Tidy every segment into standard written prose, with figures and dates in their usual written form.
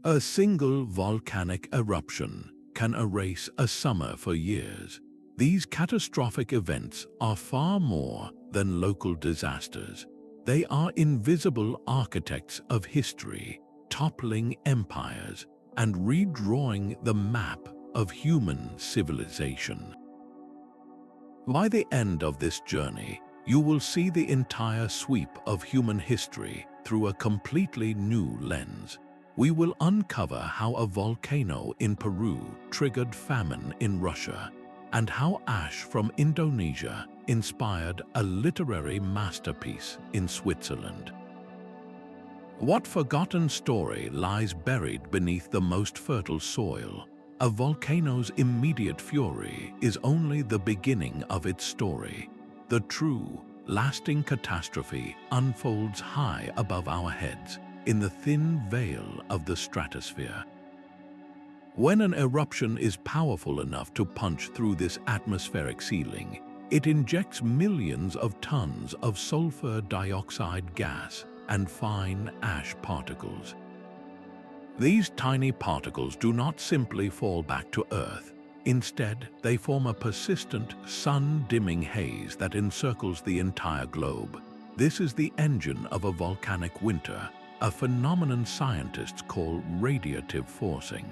A single volcanic eruption can erase a summer for years. These catastrophic events are far more than local disasters. They are invisible architects of history, toppling empires and redrawing the map of human civilization. By the end of this journey, you will see the entire sweep of human history through a completely new lens. We will uncover how a volcano in Peru triggered famine in Russia, and how ash from Indonesia inspired a literary masterpiece in Switzerland. What forgotten story lies buried beneath the most fertile soil? A volcano's immediate fury is only the beginning of its story. The true, lasting catastrophe unfolds high above our heads, in the thin veil of the stratosphere. When an eruption is powerful enough to punch through this atmospheric ceiling, it injects millions of tons of sulfur dioxide gas and fine ash particles. These tiny particles do not simply fall back to Earth. Instead, they form a persistent, sun-dimming haze that encircles the entire globe. This is the engine of a volcanic winter, a phenomenon scientists call radiative forcing.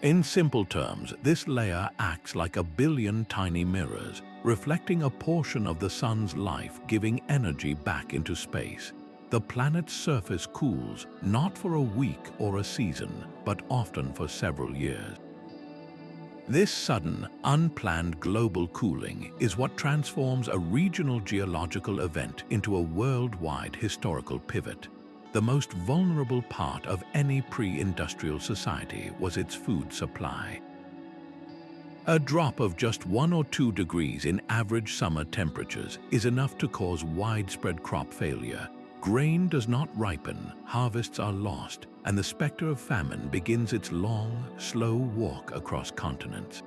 In simple terms, this layer acts like a billion tiny mirrors, reflecting a portion of the sun's life, giving energy back into space. The planet's surface cools, not for a week or a season, but often for several years. This sudden, unplanned global cooling is what transforms a regional geological event into a worldwide historical pivot. The most vulnerable part of any pre-industrial society was its food supply. A drop of just 1 or 2 degrees in average summer temperatures is enough to cause widespread crop failure. Grain does not ripen, harvests are lost, and the specter of famine begins its long, slow walk across continents.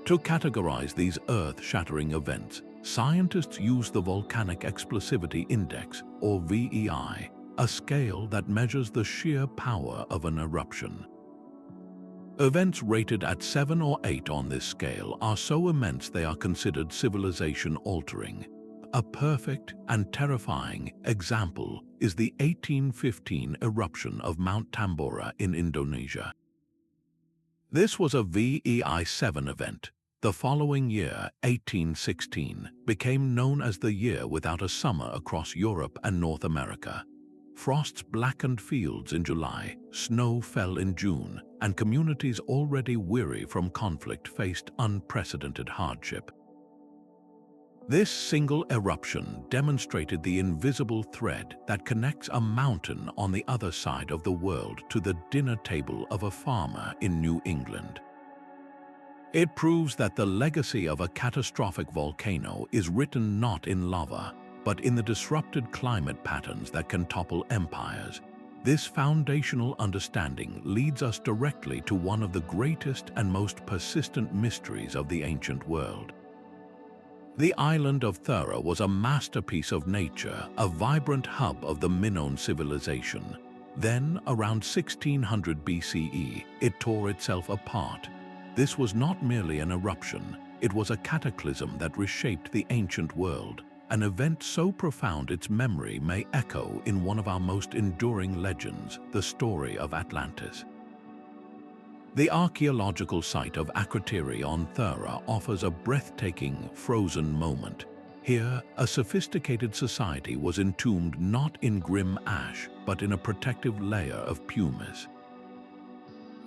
To categorize these earth-shattering events, scientists use the Volcanic Explosivity Index, or VEI, a scale that measures the sheer power of an eruption. Events rated at 7 or 8 on this scale are so immense they are considered civilization-altering. A perfect and terrifying example is the 1815 eruption of Mount Tambora in Indonesia. This was a VEI 7 event. The following year, 1816, became known as the year without a summer across Europe and North America. Frosts blackened fields in July, snow fell in June, and communities already weary from conflict faced unprecedented hardship. This single eruption demonstrated the invisible thread that connects a mountain on the other side of the world to the dinner table of a farmer in New England. It proves that the legacy of a catastrophic volcano is written not in lava, but in the disrupted climate patterns that can topple empires. This foundational understanding leads us directly to one of the greatest and most persistent mysteries of the ancient world. The island of Thura was a masterpiece of nature, a vibrant hub of the Minoan civilization. Then, around 1600 BCE, it tore itself apart. This was not merely an eruption, it was a cataclysm that reshaped the ancient world, an event so profound its memory may echo in one of our most enduring legends, the story of Atlantis. The archaeological site of Krakatoa on Thura offers a breathtaking, frozen moment. Here, a sophisticated society was entombed not in grim ash, but in a protective layer of pumice.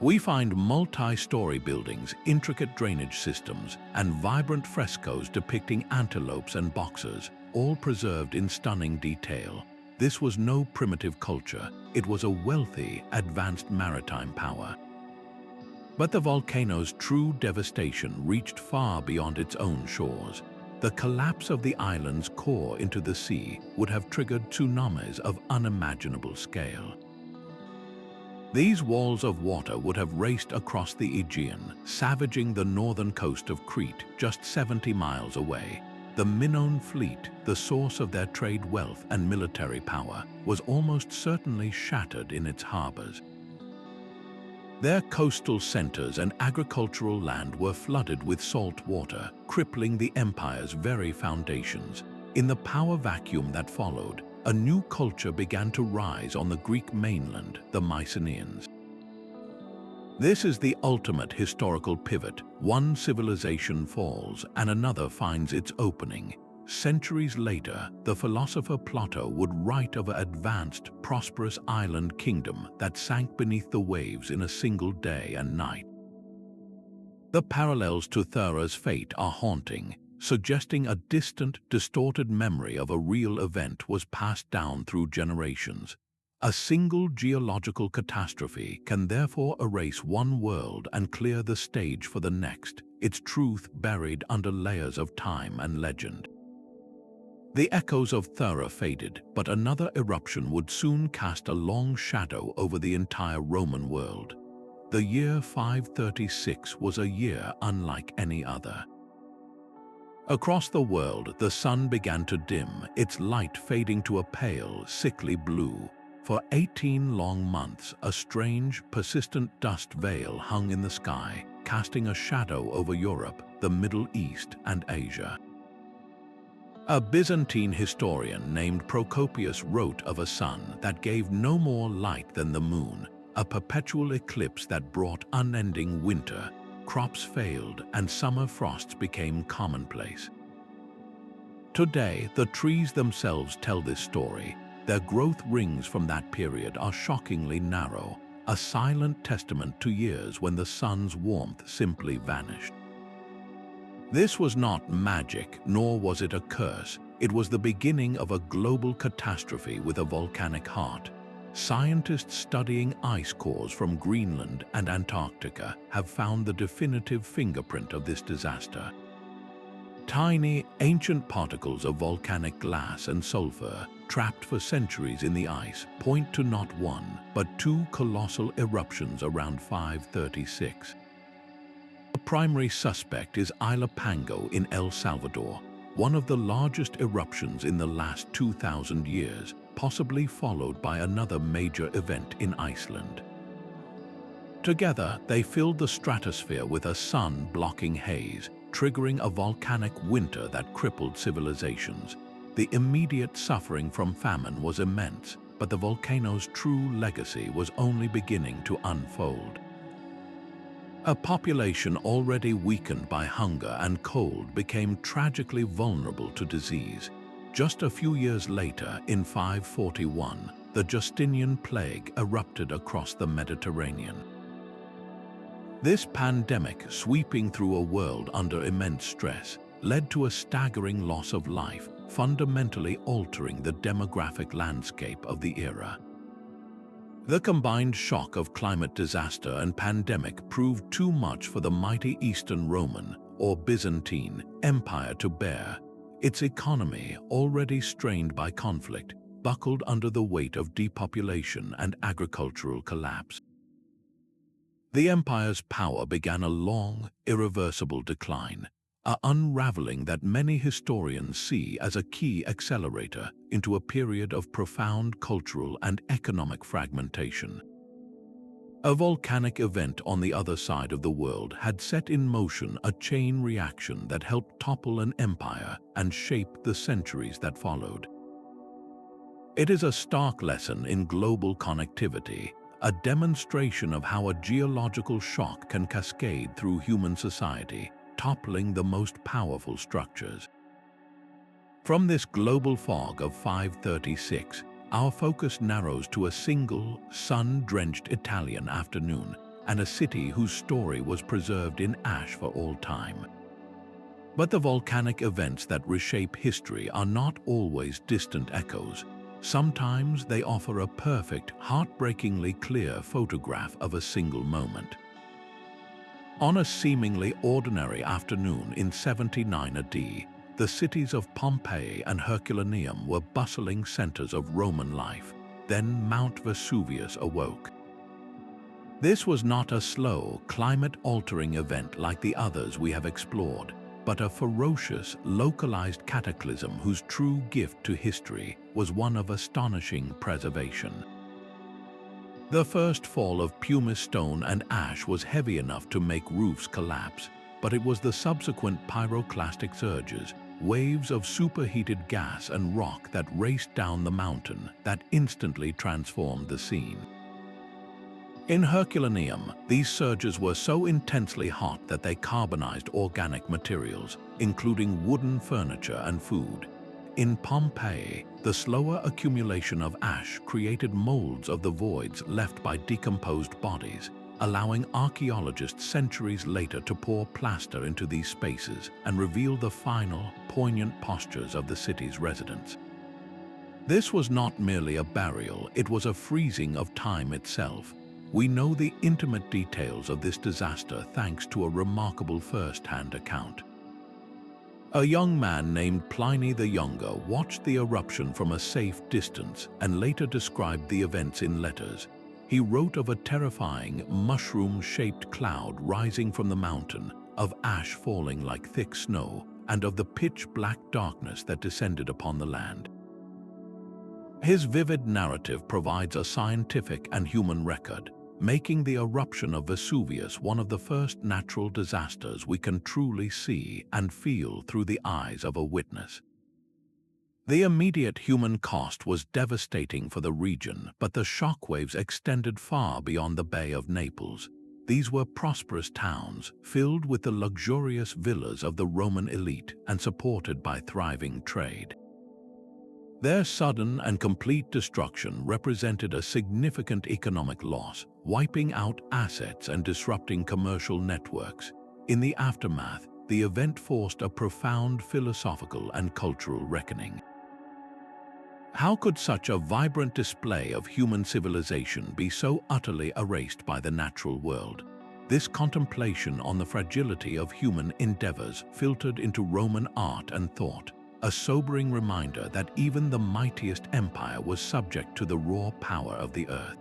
We find multi-story buildings, intricate drainage systems, and vibrant frescoes depicting antelopes and boxers, all preserved in stunning detail. This was no primitive culture, it was a wealthy, advanced maritime power. But the volcano's true devastation reached far beyond its own shores. The collapse of the island's core into the sea would have triggered tsunamis of unimaginable scale. These walls of water would have raced across the Aegean, savaging the northern coast of Crete just 70 miles away. The Minoan fleet, the source of their trade wealth and military power, was almost certainly shattered in its harbors. Their coastal centers and agricultural land were flooded with salt water, crippling the empire's very foundations. In the power vacuum that followed, a new culture began to rise on the Greek mainland, the Mycenaeans. This is the ultimate historical pivot. One civilization falls and another finds its opening. Centuries later, the philosopher Plato would write of an advanced, prosperous island kingdom that sank beneath the waves in a single day and night. The parallels to Thura's fate are haunting, suggesting a distant, distorted memory of a real event was passed down through generations. A single geological catastrophe can therefore erase one world and clear the stage for the next, its truth buried under layers of time and legend. The echoes of Thura faded, but another eruption would soon cast a long shadow over the entire Roman world. The year 536 was a year unlike any other. Across the world, the sun began to dim, its light fading to a pale, sickly blue. For 18 long months, a strange, persistent dust veil hung in the sky, casting a shadow over Europe, the Middle East, and Asia. A Byzantine historian named Procopius wrote of a sun that gave no more light than the moon, a perpetual eclipse that brought unending winter. Crops failed and summer frosts became commonplace. Today, the trees themselves tell this story. Their growth rings from that period are shockingly narrow, a silent testament to years when the sun's warmth simply vanished. This was not magic, nor was it a curse. It was the beginning of a global catastrophe with a volcanic heart. Scientists studying ice cores from Greenland and Antarctica have found the definitive fingerprint of this disaster. Tiny, ancient particles of volcanic glass and sulfur, trapped for centuries in the ice, point to not one, but two colossal eruptions around 536. The primary suspect is Huaynaputina in El Salvador, one of the largest eruptions in the last 2,000 years, possibly followed by another major event in Iceland. Together, they filled the stratosphere with a sun-blocking haze, triggering a volcanic winter that crippled civilizations. The immediate suffering from famine was immense, but the volcano's true legacy was only beginning to unfold. A population already weakened by hunger and cold became tragically vulnerable to disease. Just a few years later, in 541, the Justinian plague erupted across the Mediterranean. This pandemic, sweeping through a world under immense stress, led to a staggering loss of life, fundamentally altering the demographic landscape of the era. The combined shock of climate disaster and pandemic proved too much for the mighty Eastern Roman, or Byzantine, Empire to bear. Its economy, already strained by conflict, buckled under the weight of depopulation and agricultural collapse. The empire's power began a long, irreversible decline, an unraveling that many historians see as a key accelerator into a period of profound cultural and economic fragmentation. A volcanic event on the other side of the world had set in motion a chain reaction that helped topple an empire and shape the centuries that followed. It is a stark lesson in global connectivity, a demonstration of how a geological shock can cascade through human society, toppling the most powerful structures. From this global fog of 536, our focus narrows to a single, sun-drenched Italian afternoon and a city whose story was preserved in ash for all time. But the volcanic events that reshape history are not always distant echoes. Sometimes they offer a perfect, heartbreakingly clear photograph of a single moment. On a seemingly ordinary afternoon in 79 AD, the cities of Pompeii and Herculaneum were bustling centers of Roman life. Then Mount Vesuvius awoke. This was not a slow, climate-altering event like the others we have explored. but a ferocious, localized cataclysm whose true gift to history was one of astonishing preservation. The first fall of pumice stone and ash was heavy enough to make roofs collapse, but it was the subsequent pyroclastic surges, waves of superheated gas and rock that raced down the mountain, that instantly transformed the scene. In Herculaneum, these surges were so intensely hot that they carbonized organic materials, including wooden furniture and food. In Pompeii, the slower accumulation of ash created molds of the voids left by decomposed bodies, allowing archaeologists centuries later to pour plaster into these spaces and reveal the final, poignant postures of the city's residents. This was not merely a burial, it was a freezing of time itself. We know the intimate details of this disaster thanks to a remarkable first-hand account. A young man named Pliny the Younger watched the eruption from a safe distance and later described the events in letters. He wrote of a terrifying, mushroom-shaped cloud rising from the mountain, of ash falling like thick snow, and of the pitch-black darkness that descended upon the land. His vivid narrative provides a scientific and human record, making the eruption of Vesuvius one of the first natural disasters we can truly see and feel through the eyes of a witness. The immediate human cost was devastating for the region, but the shockwaves extended far beyond the Bay of Naples. These were prosperous towns, filled with the luxurious villas of the Roman elite and supported by thriving trade. Their sudden and complete destruction represented a significant economic loss, wiping out assets and disrupting commercial networks. In the aftermath, the event forced a profound philosophical and cultural reckoning. How could such a vibrant display of human civilization be so utterly erased by the natural world? This contemplation on the fragility of human endeavors filtered into Roman art and thought, a sobering reminder that even the mightiest empire was subject to the raw power of the earth.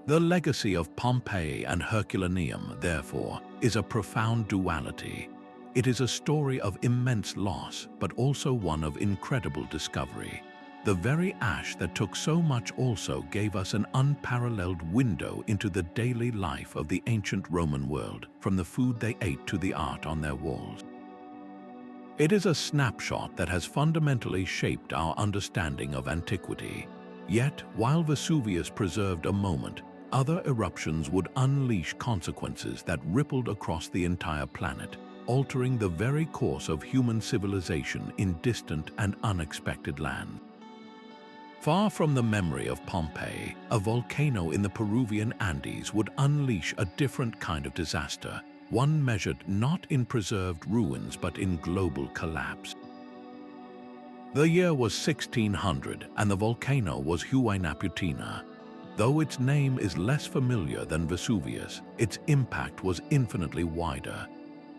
The legacy of Pompeii and Herculaneum, therefore, is a profound duality. It is a story of immense loss, but also one of incredible discovery. The very ash that took so much also gave us an unparalleled window into the daily life of the ancient Roman world, from the food they ate to the art on their walls. It is a snapshot that has fundamentally shaped our understanding of antiquity. Yet, while Vesuvius preserved a moment, other eruptions would unleash consequences that rippled across the entire planet, altering the very course of human civilization in distant and unexpected lands. Far from the memory of Pompeii, a volcano in the Peruvian Andes would unleash a different kind of disaster, one measured not in preserved ruins but in global collapse. The year was 1600 and the volcano was Huaynaputina. Though its name is less familiar than Vesuvius, its impact was infinitely wider.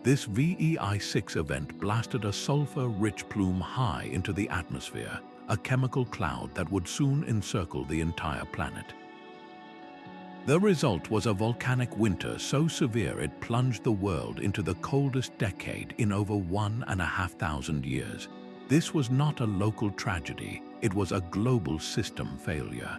This VEI-6 event blasted a sulfur-rich plume high into the atmosphere, a chemical cloud that would soon encircle the entire planet. The result was a volcanic winter so severe it plunged the world into the coldest decade in over 1,500 years. This was not a local tragedy, it was a global system failure.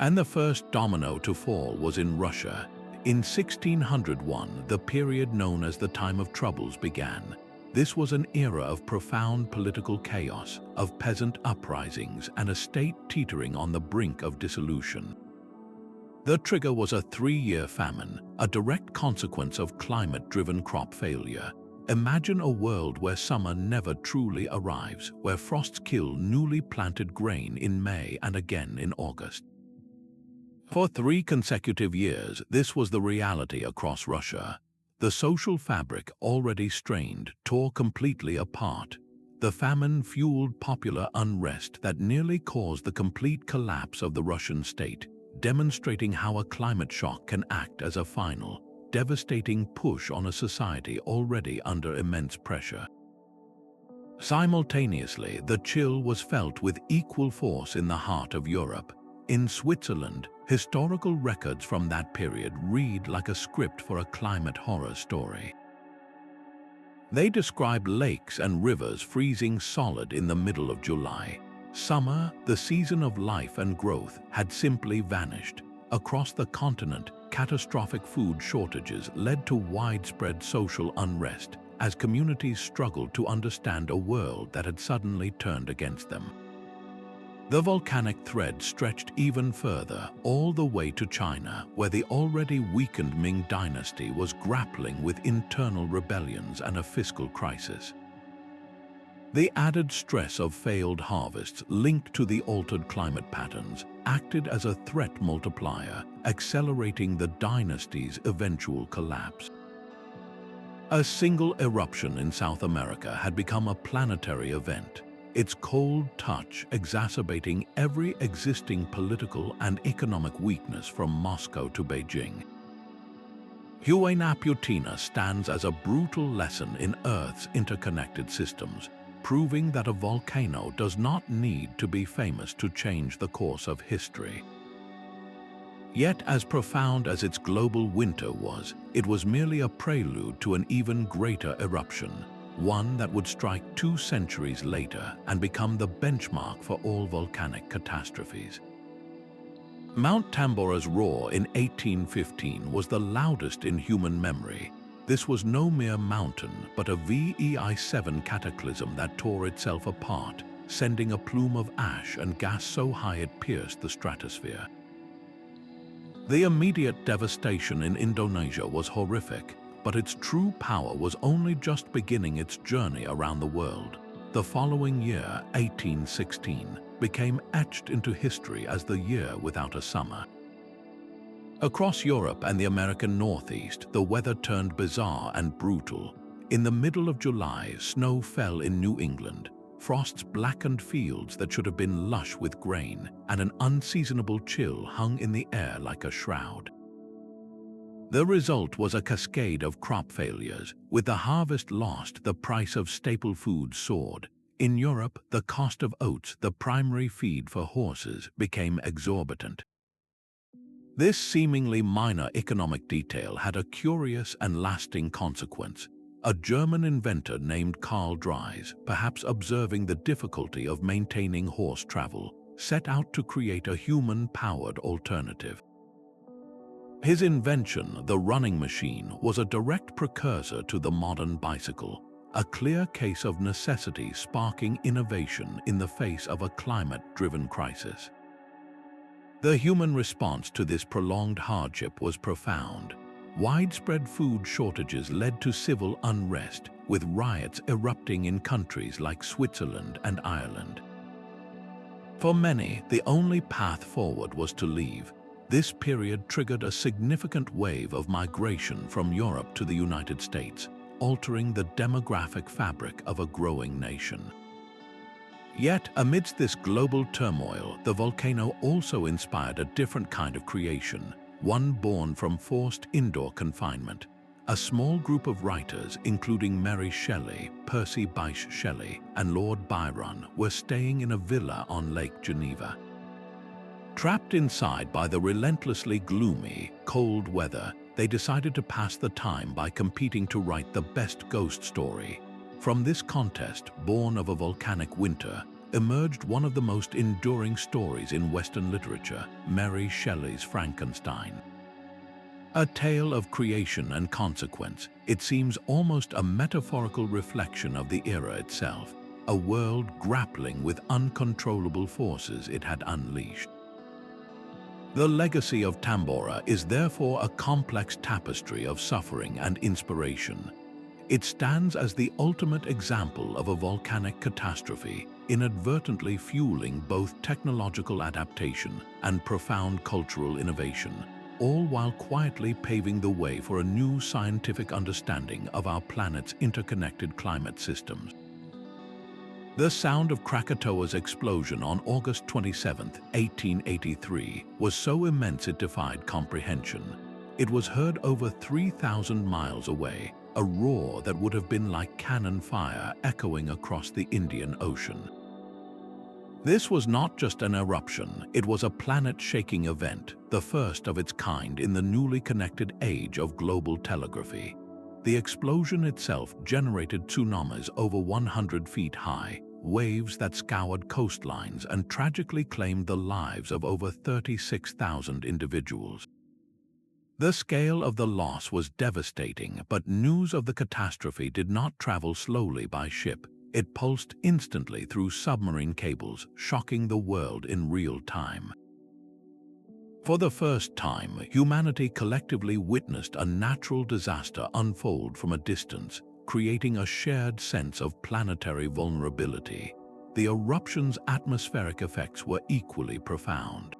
And the first domino to fall was in Russia. In 1601, the period known as the Time of Troubles began. This was an era of profound political chaos, of peasant uprisings, and a state teetering on the brink of dissolution. The trigger was a 3-year famine, a direct consequence of climate-driven crop failure. Imagine a world where summer never truly arrives, where frosts kill newly planted grain in May and again in August. For 3 consecutive years, this was the reality across Russia. The social fabric, already strained, tore completely apart. The famine fueled popular unrest that nearly caused the complete collapse of the Russian state, demonstrating how a climate shock can act as a final, devastating push on a society already under immense pressure. Simultaneously, the chill was felt with equal force in the heart of Europe. In Switzerland, historical records from that period read like a script for a climate horror story. They describe lakes and rivers freezing solid in the middle of July. Summer, the season of life and growth, had simply vanished. Across the continent, catastrophic food shortages led to widespread social unrest as communities struggled to understand a world that had suddenly turned against them. The volcanic thread stretched even further, all the way to China, where the already weakened Ming dynasty was grappling with internal rebellions and a fiscal crisis. The added stress of failed harvests linked to the altered climate patterns acted as a threat multiplier, accelerating the dynasty's eventual collapse. A single eruption in South America had become a planetary event, its cold touch exacerbating every existing political and economic weakness from Moscow to Beijing. Huaynaputina stands as a brutal lesson in Earth's interconnected systems, proving that a volcano does not need to be famous to change the course of history. Yet, as profound as its global winter was, it was merely a prelude to an even greater eruption, one that would strike 2 centuries later and become the benchmark for all volcanic catastrophes. Mount Tambora's roar in 1815 was the loudest in human memory. This was no mere mountain, but a VEI-7 cataclysm that tore itself apart, sending a plume of ash and gas so high it pierced the stratosphere. The immediate devastation in Indonesia was horrific, but its true power was only just beginning its journey around the world. The following year, 1816, became etched into history as the year without a summer. Across Europe and the American Northeast, the weather turned bizarre and brutal. In the middle of July, snow fell in New England. Frosts blackened fields that should have been lush with grain, and an unseasonable chill hung in the air like a shroud. The result was a cascade of crop failures. With the harvest lost, the price of staple foods soared. In Europe, the cost of oats, the primary feed for horses, became exorbitant. This seemingly minor economic detail had a curious and lasting consequence. A German inventor named Karl Dries, perhaps observing the difficulty of maintaining horse travel, set out to create a human-powered alternative. His invention, the running machine, was a direct precursor to the modern bicycle, a clear case of necessity sparking innovation in the face of a climate-driven crisis. The human response to this prolonged hardship was profound. Widespread food shortages led to civil unrest, with riots erupting in countries like Switzerland and Ireland. For many, the only path forward was to leave. This period triggered a significant wave of migration from Europe to the United States, altering the demographic fabric of a growing nation. Yet, amidst this global turmoil, the volcano also inspired a different kind of creation, one born from forced indoor confinement. A small group of writers, including Mary Shelley, Percy Bysshe Shelley, and Lord Byron, were staying in a villa on Lake Geneva. Trapped inside by the relentlessly gloomy, cold weather, they decided to pass the time by competing to write the best ghost story. From this contest, born of a volcanic winter, emerged one of the most enduring stories in Western literature, Mary Shelley's Frankenstein. A tale of creation and consequence, it seems almost a metaphorical reflection of the era itself, a world grappling with uncontrollable forces it had unleashed. The legacy of Tambora is therefore a complex tapestry of suffering and inspiration. It stands as the ultimate example of a volcanic catastrophe, inadvertently fueling both technological adaptation and profound cultural innovation, all while quietly paving the way for a new scientific understanding of our planet's interconnected climate systems. The sound of Krakatoa's explosion on August 27, 1883, was so immense it defied comprehension. It was heard over 3,000 miles away, a roar that would have been like cannon fire echoing across the Indian Ocean. This was not just an eruption, it was a planet-shaking event, the first of its kind in the newly connected age of global telegraphy. The explosion itself generated tsunamis over 100 feet high, waves that scoured coastlines and tragically claimed the lives of over 36,000 individuals. The scale of the loss was devastating, but news of the catastrophe did not travel slowly by ship. It pulsed instantly through submarine cables, shocking the world in real time. For the first time, humanity collectively witnessed a natural disaster unfold from a distance, creating a shared sense of planetary vulnerability. The eruption's atmospheric effects were equally profound.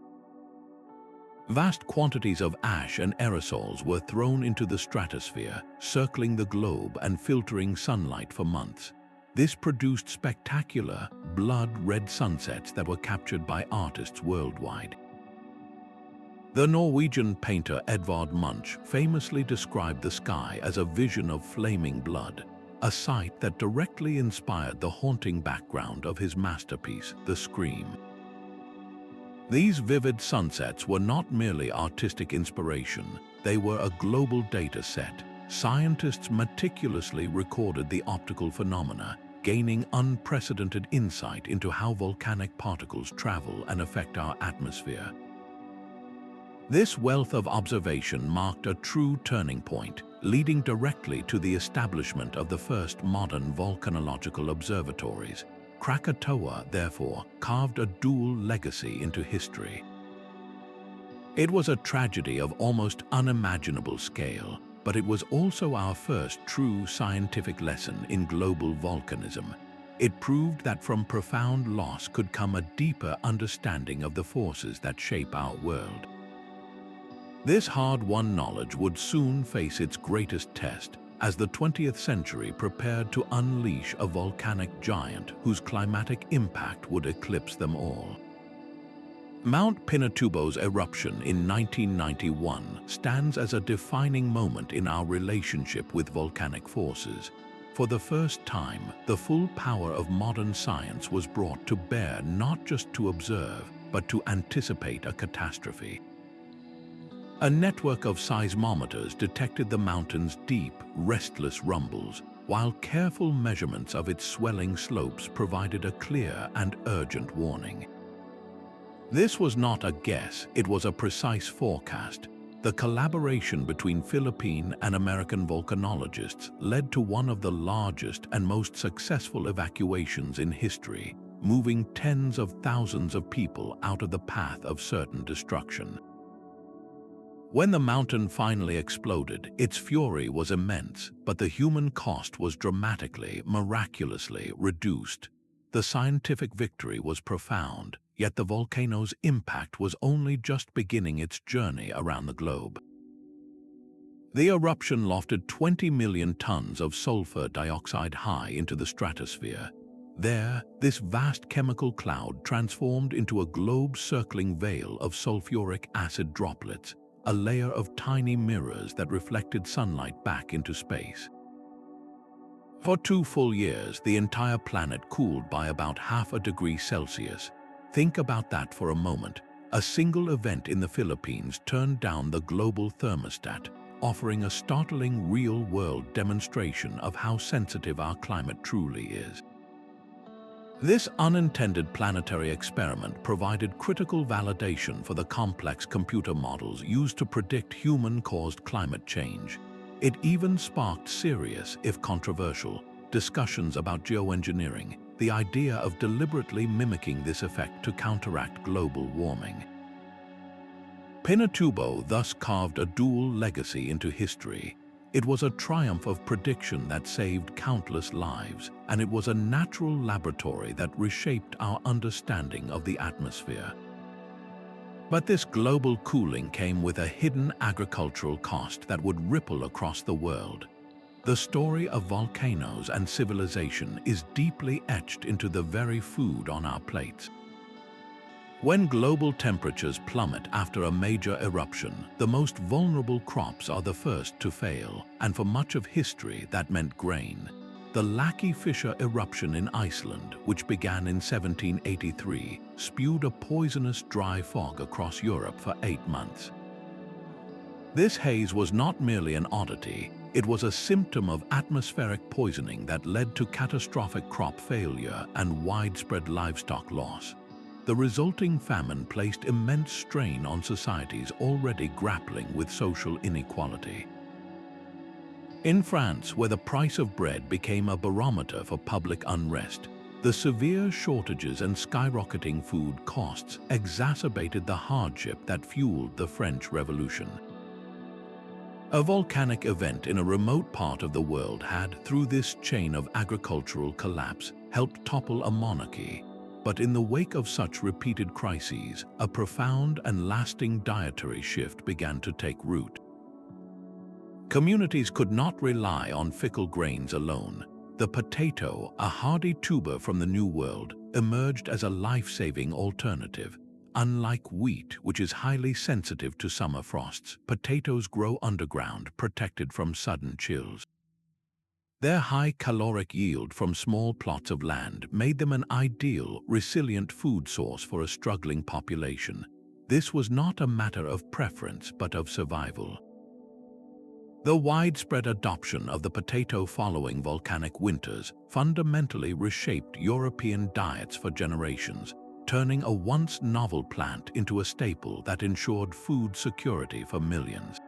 Vast quantities of ash and aerosols were thrown into the stratosphere, circling the globe and filtering sunlight for months. This produced spectacular, blood-red sunsets that were captured by artists worldwide. The Norwegian painter Edvard Munch famously described the sky as a vision of flaming blood, a sight that directly inspired the haunting background of his masterpiece, The Scream. These vivid sunsets were not merely artistic inspiration, they were a global data set. Scientists meticulously recorded the optical phenomena, gaining unprecedented insight into how volcanic particles travel and affect our atmosphere. This wealth of observation marked a true turning point, leading directly to the establishment of the first modern volcanological observatories. Krakatoa, therefore, carved a dual legacy into history. It was a tragedy of almost unimaginable scale, but it was also our first true scientific lesson in global volcanism. It proved that from profound loss could come a deeper understanding of the forces that shape our world. This hard-won knowledge would soon face its greatest test as the 20th century prepared to unleash a volcanic giant whose climatic impact would eclipse them all. Mount Pinatubo's eruption in 1991 stands as a defining moment in our relationship with volcanic forces. For the first time, the full power of modern science was brought to bear not just to observe, but to anticipate a catastrophe. A network of seismometers detected the mountain's deep, restless rumbles, while careful measurements of its swelling slopes provided a clear and urgent warning. This was not a guess, it was a precise forecast. The collaboration between Philippine and American volcanologists led to one of the largest and most successful evacuations in history, moving tens of thousands of people out of the path of certain destruction. When the mountain finally exploded, its fury was immense, but the human cost was dramatically, miraculously reduced. The scientific victory was profound, yet the volcano's impact was only just beginning its journey around the globe. The eruption lofted 20 million tons of sulfur dioxide high into the stratosphere. There, this vast chemical cloud transformed into a globe-circling veil of sulfuric acid droplets, a layer of tiny mirrors that reflected sunlight back into space. For 2 full years, the entire planet cooled by about ½ degree Celsius. Think about that for a moment. A single event in the Philippines turned down the global thermostat, offering a startling real-world demonstration of how sensitive our climate truly is. This unintended planetary experiment provided critical validation for the complex computer models used to predict human-caused climate change. It even sparked serious, if controversial, discussions about geoengineering, the idea of deliberately mimicking this effect to counteract global warming. Pinatubo thus carved a dual legacy into history. It was a triumph of prediction that saved countless lives, and it was a natural laboratory that reshaped our understanding of the atmosphere. But this global cooling came with a hidden agricultural cost that would ripple across the world. The story of volcanoes and civilization is deeply etched into the very food on our plates. When global temperatures plummet after a major eruption, the most vulnerable crops are the first to fail, and for much of history that meant grain. The Lackey-Fisher eruption in Iceland, which began in 1783, spewed a poisonous dry fog across Europe for 8 months. This haze was not merely an oddity, It was a symptom of atmospheric poisoning that led to catastrophic crop failure and widespread livestock loss. The resulting famine placed immense strain on societies already grappling with social inequality. In France, where the price of bread became a barometer for public unrest, the severe shortages and skyrocketing food costs exacerbated the hardship that fueled the French Revolution. A volcanic event in a remote part of the world had, through this chain of agricultural collapse, helped topple a monarchy. But in the wake of such repeated crises, a profound and lasting dietary shift began to take root. Communities could not rely on fickle grains alone. The potato, a hardy tuber from the New World, emerged as a life-saving alternative. Unlike wheat, which is highly sensitive to summer frosts, potatoes grow underground, protected from sudden chills. Their high caloric yield from small plots of land made them an ideal, resilient food source for a struggling population. This was not a matter of preference, but of survival. The widespread adoption of the potato following volcanic winters fundamentally reshaped European diets for generations, turning a once novel plant into a staple that ensured food security for millions.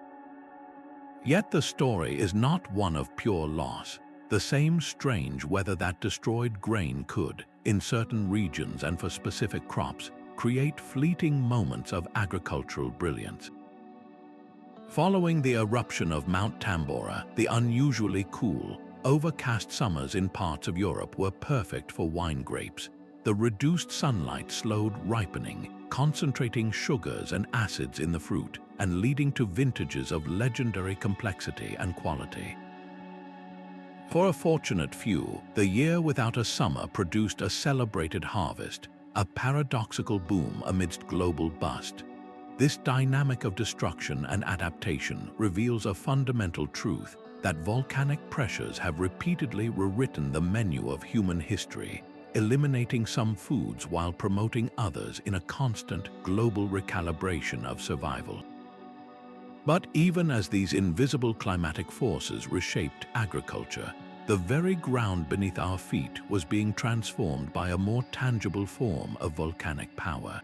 Yet the story is not one of pure loss. The same strange weather that destroyed grain could, in certain regions and for specific crops, create fleeting moments of agricultural brilliance. Following the eruption of Mount Tambora, the unusually cool, overcast summers in parts of Europe were perfect for wine grapes. The reduced sunlight slowed ripening, concentrating sugars and acids in the fruit, and leading to vintages of legendary complexity and quality. For a fortunate few, the year without a summer produced a celebrated harvest, a paradoxical boom amidst global bust. This dynamic of destruction and adaptation reveals a fundamental truth that volcanic pressures have repeatedly rewritten the menu of human history, eliminating some foods while promoting others in a constant global recalibration of survival. But even as these invisible climatic forces reshaped agriculture, the very ground beneath our feet was being transformed by a more tangible form of volcanic power.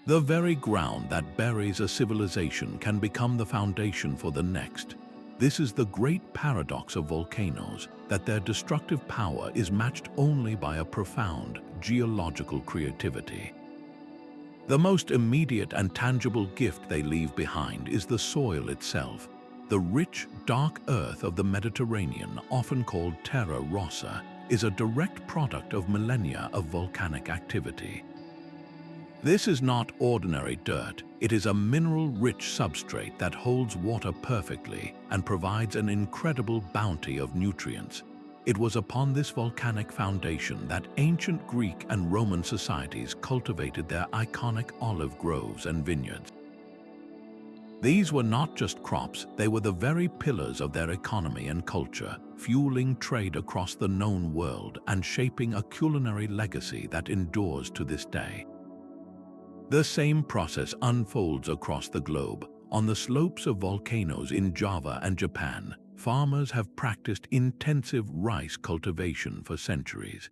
The very ground that buries a civilization can become the foundation for the next. This is the great paradox of volcanoes, that their destructive power is matched only by a profound geological creativity. The most immediate and tangible gift they leave behind is the soil itself. The rich, dark earth of the Mediterranean, often called terra rossa, is a direct product of millennia of volcanic activity. This is not ordinary dirt. It is a mineral-rich substrate that holds water perfectly and provides an incredible bounty of nutrients. It was upon this volcanic foundation that ancient Greek and Roman societies cultivated their iconic olive groves and vineyards. These were not just crops, they were the very pillars of their economy and culture, fueling trade across the known world and shaping a culinary legacy that endures to this day. The same process unfolds across the globe. On the slopes of volcanoes in Java and Japan, farmers have practiced intensive rice cultivation for centuries.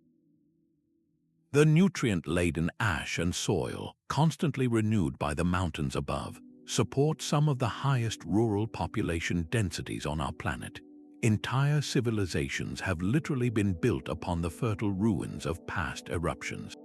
The nutrient-laden ash and soil, constantly renewed by the mountains above, support some of the highest rural population densities on our planet. Entire civilizations have literally been built upon the fertile ruins of past eruptions.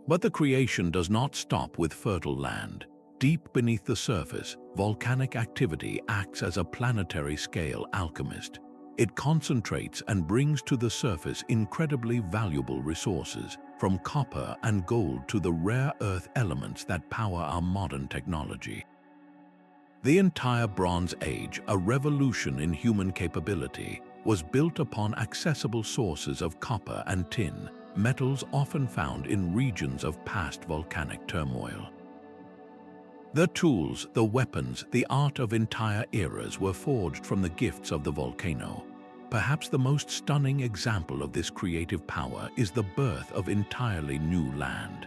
But the creation does not stop with fertile land. Deep beneath the surface, volcanic activity acts as a planetary scale alchemist. It concentrates and brings to the surface incredibly valuable resources, from copper and gold to the rare earth elements that power our modern technology. The entire Bronze Age, a revolution in human capability, was built upon accessible sources of copper and tin, metals often found in regions of past volcanic turmoil. The tools, the weapons, the art of entire eras were forged from the gifts of the volcano. Perhaps the most stunning example of this creative power is the birth of entirely new land.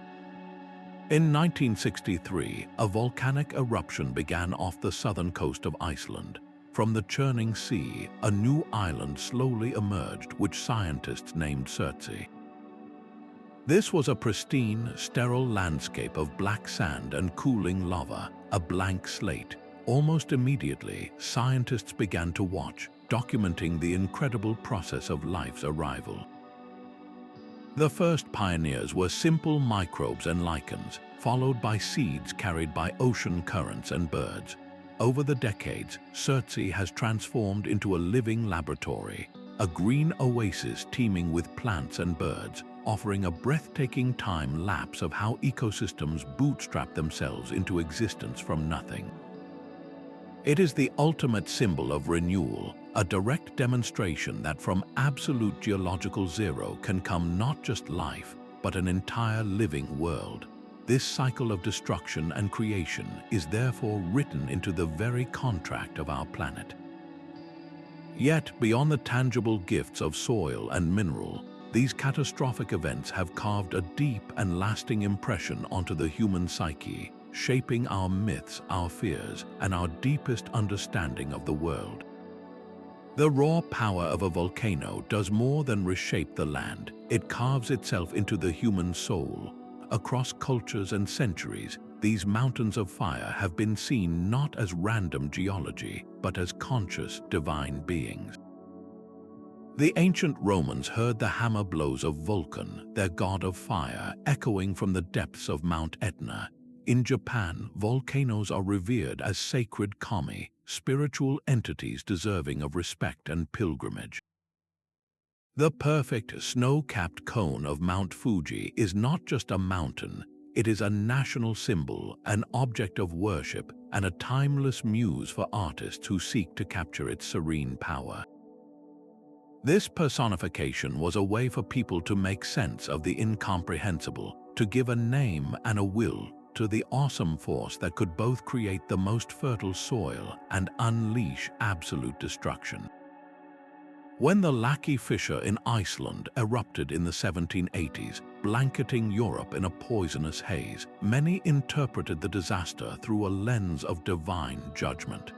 In 1963, a volcanic eruption began off the southern coast of Iceland. From the churning sea, a new island slowly emerged, which scientists named Surtsey. This was a pristine, sterile landscape of black sand and cooling lava, a blank slate. Almost immediately, scientists began to watch, documenting the incredible process of life's arrival. The first pioneers were simple microbes and lichens, followed by seeds carried by ocean currents and birds. Over the decades, Surtsey has transformed into a living laboratory, a green oasis teeming with plants and birds, offering a breathtaking time lapse of how ecosystems bootstrap themselves into existence from nothing. It is the ultimate symbol of renewal, a direct demonstration that from absolute geological zero can come not just life, but an entire living world. This cycle of destruction and creation is therefore written into the very contract of our planet. Yet, beyond the tangible gifts of soil and mineral, these catastrophic events have carved a deep and lasting impression onto the human psyche, shaping our myths, our fears, and our deepest understanding of the world. The raw power of a volcano does more than reshape the land. It carves itself into the human soul. Across cultures and centuries, these mountains of fire have been seen not as random geology, but as conscious divine beings. The ancient Romans heard the hammer blows of Vulcan, their god of fire, echoing from the depths of Mount Etna. In Japan, volcanoes are revered as sacred kami, spiritual entities deserving of respect and pilgrimage. The perfect snow-capped cone of Mount Fuji is not just a mountain, it is a national symbol, an object of worship, and a timeless muse for artists who seek to capture its serene power. This personification was a way for people to make sense of the incomprehensible, to give a name and a will to the awesome force that could both create the most fertile soil and unleash absolute destruction. When the Laki fissure in Iceland erupted in the 1780s, blanketing Europe in a poisonous haze, many interpreted the disaster through a lens of divine judgment.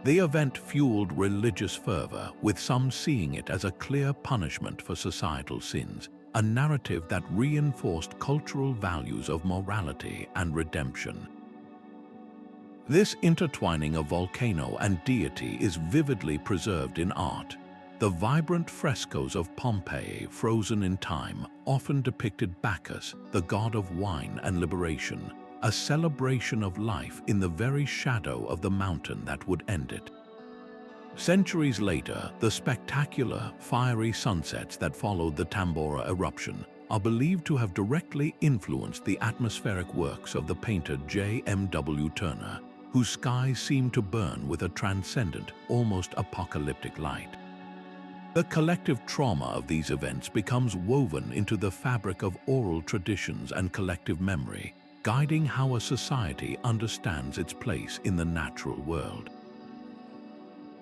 The event fueled religious fervor, with some seeing it as a clear punishment for societal sins, a narrative that reinforced cultural values of morality and redemption. This intertwining of volcano and deity is vividly preserved in art. The vibrant frescoes of Pompeii, frozen in time, often depicted Bacchus, the god of wine and liberation, a celebration of life in the very shadow of the mountain that would end it. Centuries later, the spectacular, fiery sunsets that followed the Tambora eruption are believed to have directly influenced the atmospheric works of the painter J.M.W. Turner, whose skies seem to burn with a transcendent, almost apocalyptic light. The collective trauma of these events becomes woven into the fabric of oral traditions and collective memory, guiding how a society understands its place in the natural world.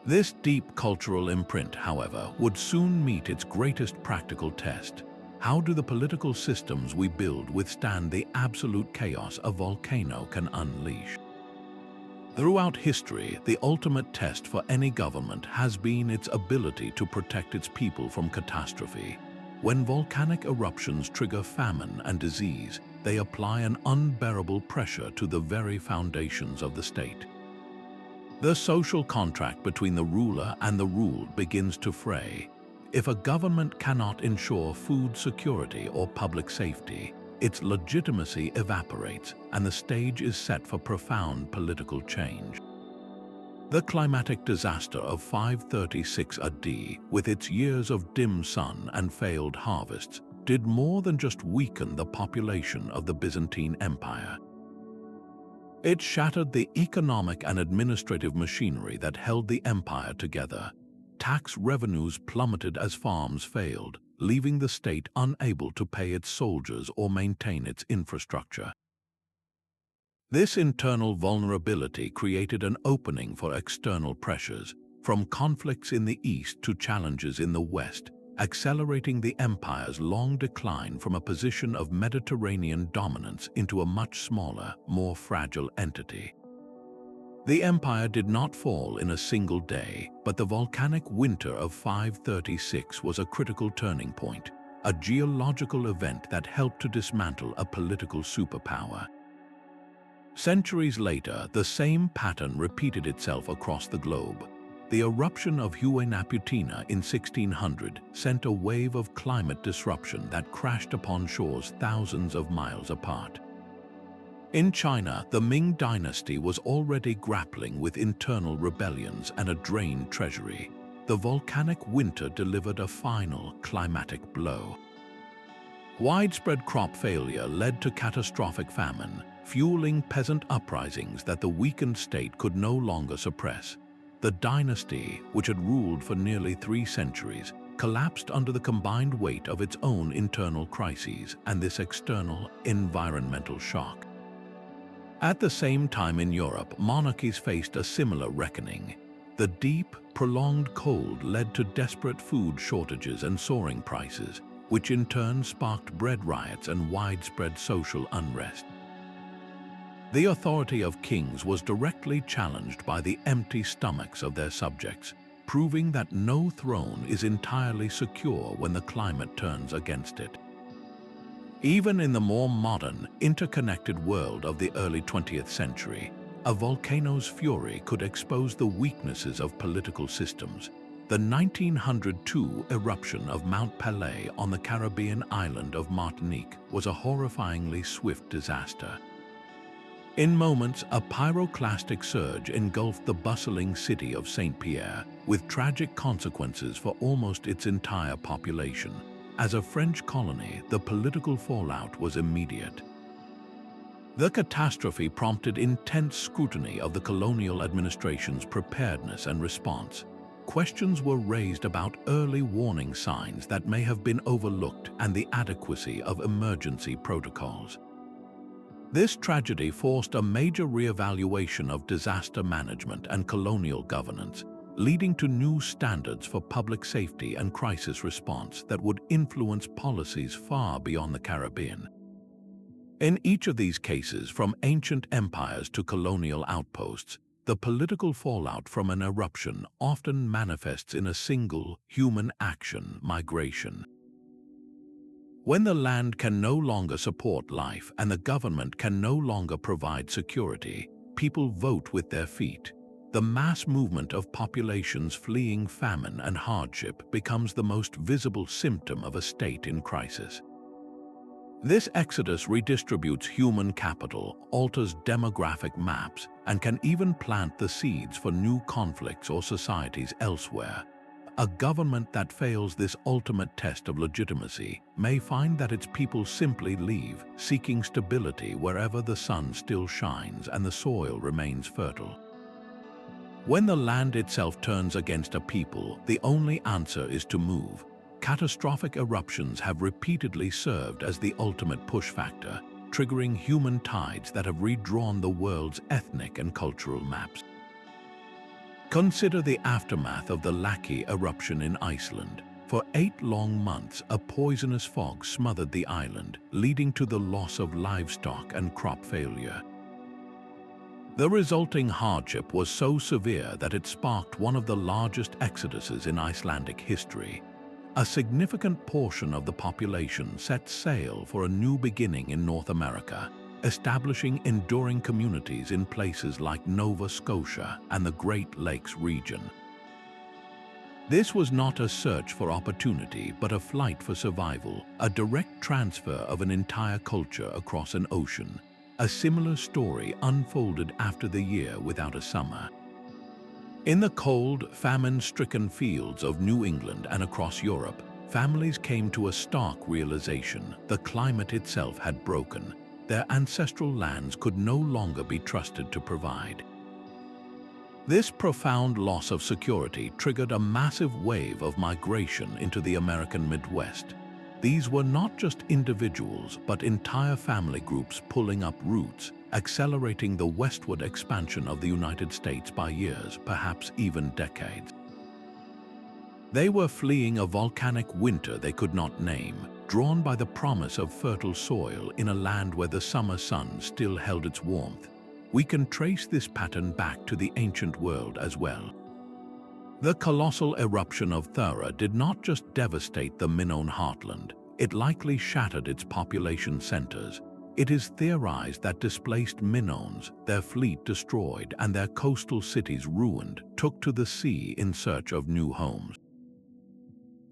This deep cultural imprint, however, would soon meet its greatest practical test. How do the political systems we build withstand the absolute chaos a volcano can unleash? Throughout history, the ultimate test for any government has been its ability to protect its people from catastrophe. When volcanic eruptions trigger famine and disease, they apply an unbearable pressure to the very foundations of the state. The social contract between the ruler and the ruled begins to fray. If a government cannot ensure food security or public safety, its legitimacy evaporates and the stage is set for profound political change. The climatic disaster of 536 AD, with its years of dim sun and failed harvests, did more than just weaken the population of the Byzantine Empire. It shattered the economic and administrative machinery that held the empire together. Tax revenues plummeted as farms failed, leaving the state unable to pay its soldiers or maintain its infrastructure. This internal vulnerability created an opening for external pressures, from conflicts in the east to challenges in the west, accelerating the empire's long decline from a position of Mediterranean dominance into a much smaller, more fragile entity. The empire did not fall in a single day, but the volcanic winter of 536 was a critical turning point, a geological event that helped to dismantle a political superpower. Centuries later, the same pattern repeated itself across the globe. The eruption of Huaynaputina in 1600 sent a wave of climate disruption that crashed upon shores thousands of miles apart. In China, the Ming dynasty was already grappling with internal rebellions and a drained treasury. The volcanic winter delivered a final climatic blow. Widespread crop failure led to catastrophic famine, fueling peasant uprisings that the weakened state could no longer suppress. The dynasty, which had ruled for nearly 3 centuries, collapsed under the combined weight of its own internal crises and this external environmental shock. At the same time in Europe, monarchies faced a similar reckoning. The deep, prolonged cold led to desperate food shortages and soaring prices, which in turn sparked bread riots and widespread social unrest. The authority of kings was directly challenged by the empty stomachs of their subjects, proving that no throne is entirely secure when the climate turns against it. Even in the more modern, interconnected world of the early 20th century, a volcano's fury could expose the weaknesses of political systems. The 1902 eruption of Mount Pelée on the Caribbean island of Martinique was a horrifyingly swift disaster. In moments, a pyroclastic surge engulfed the bustling city of Saint-Pierre, with tragic consequences for almost its entire population. As a French colony, the political fallout was immediate. The catastrophe prompted intense scrutiny of the colonial administration's preparedness and response. Questions were raised about early warning signs that may have been overlooked and the adequacy of emergency protocols. This tragedy forced a major re-evaluation of disaster management and colonial governance, leading to new standards for public safety and crisis response that would influence policies far beyond the Caribbean. In each of these cases, from ancient empires to colonial outposts, the political fallout from an eruption often manifests in a single human action: migration. When the land can no longer support life and the government can no longer provide security, people vote with their feet. The mass movement of populations fleeing famine and hardship becomes the most visible symptom of a state in crisis. This exodus redistributes human capital, alters demographic maps, and can even plant the seeds for new conflicts or societies elsewhere. A government that fails this ultimate test of legitimacy may find that its people simply leave, seeking stability wherever the sun still shines and the soil remains fertile. When the land itself turns against a people, the only answer is to move. Catastrophic eruptions have repeatedly served as the ultimate push factor, triggering human tides that have redrawn the world's ethnic and cultural maps. Consider the aftermath of the Laki eruption in Iceland. For 8 long months, a poisonous fog smothered the island, leading to the loss of livestock and crop failure. The resulting hardship was so severe that it sparked one of the largest exoduses in Icelandic history. A significant portion of the population set sail for a new beginning in North America, establishing enduring communities in places like Nova Scotia and the Great Lakes region. This was not a search for opportunity, but a flight for survival, a direct transfer of an entire culture across an ocean. A similar story unfolded after the year without a summer. In the cold, famine-stricken fields of New England and across Europe, families came to a stark realization: the climate itself had broken. Their ancestral lands could no longer be trusted to provide. This profound loss of security triggered a massive wave of migration into the American Midwest. These were not just individuals, but entire family groups pulling up roots, accelerating the westward expansion of the United States by years, perhaps even decades. They were fleeing a volcanic winter they could not name, drawn by the promise of fertile soil in a land where the summer sun still held its warmth. we can trace this pattern back to the ancient world as well. The colossal eruption of Thura did not just devastate the Minoan heartland, it likely shattered its population centers. It is theorized that displaced Minoans, their fleet destroyed and their coastal cities ruined, took to the sea in search of new homes.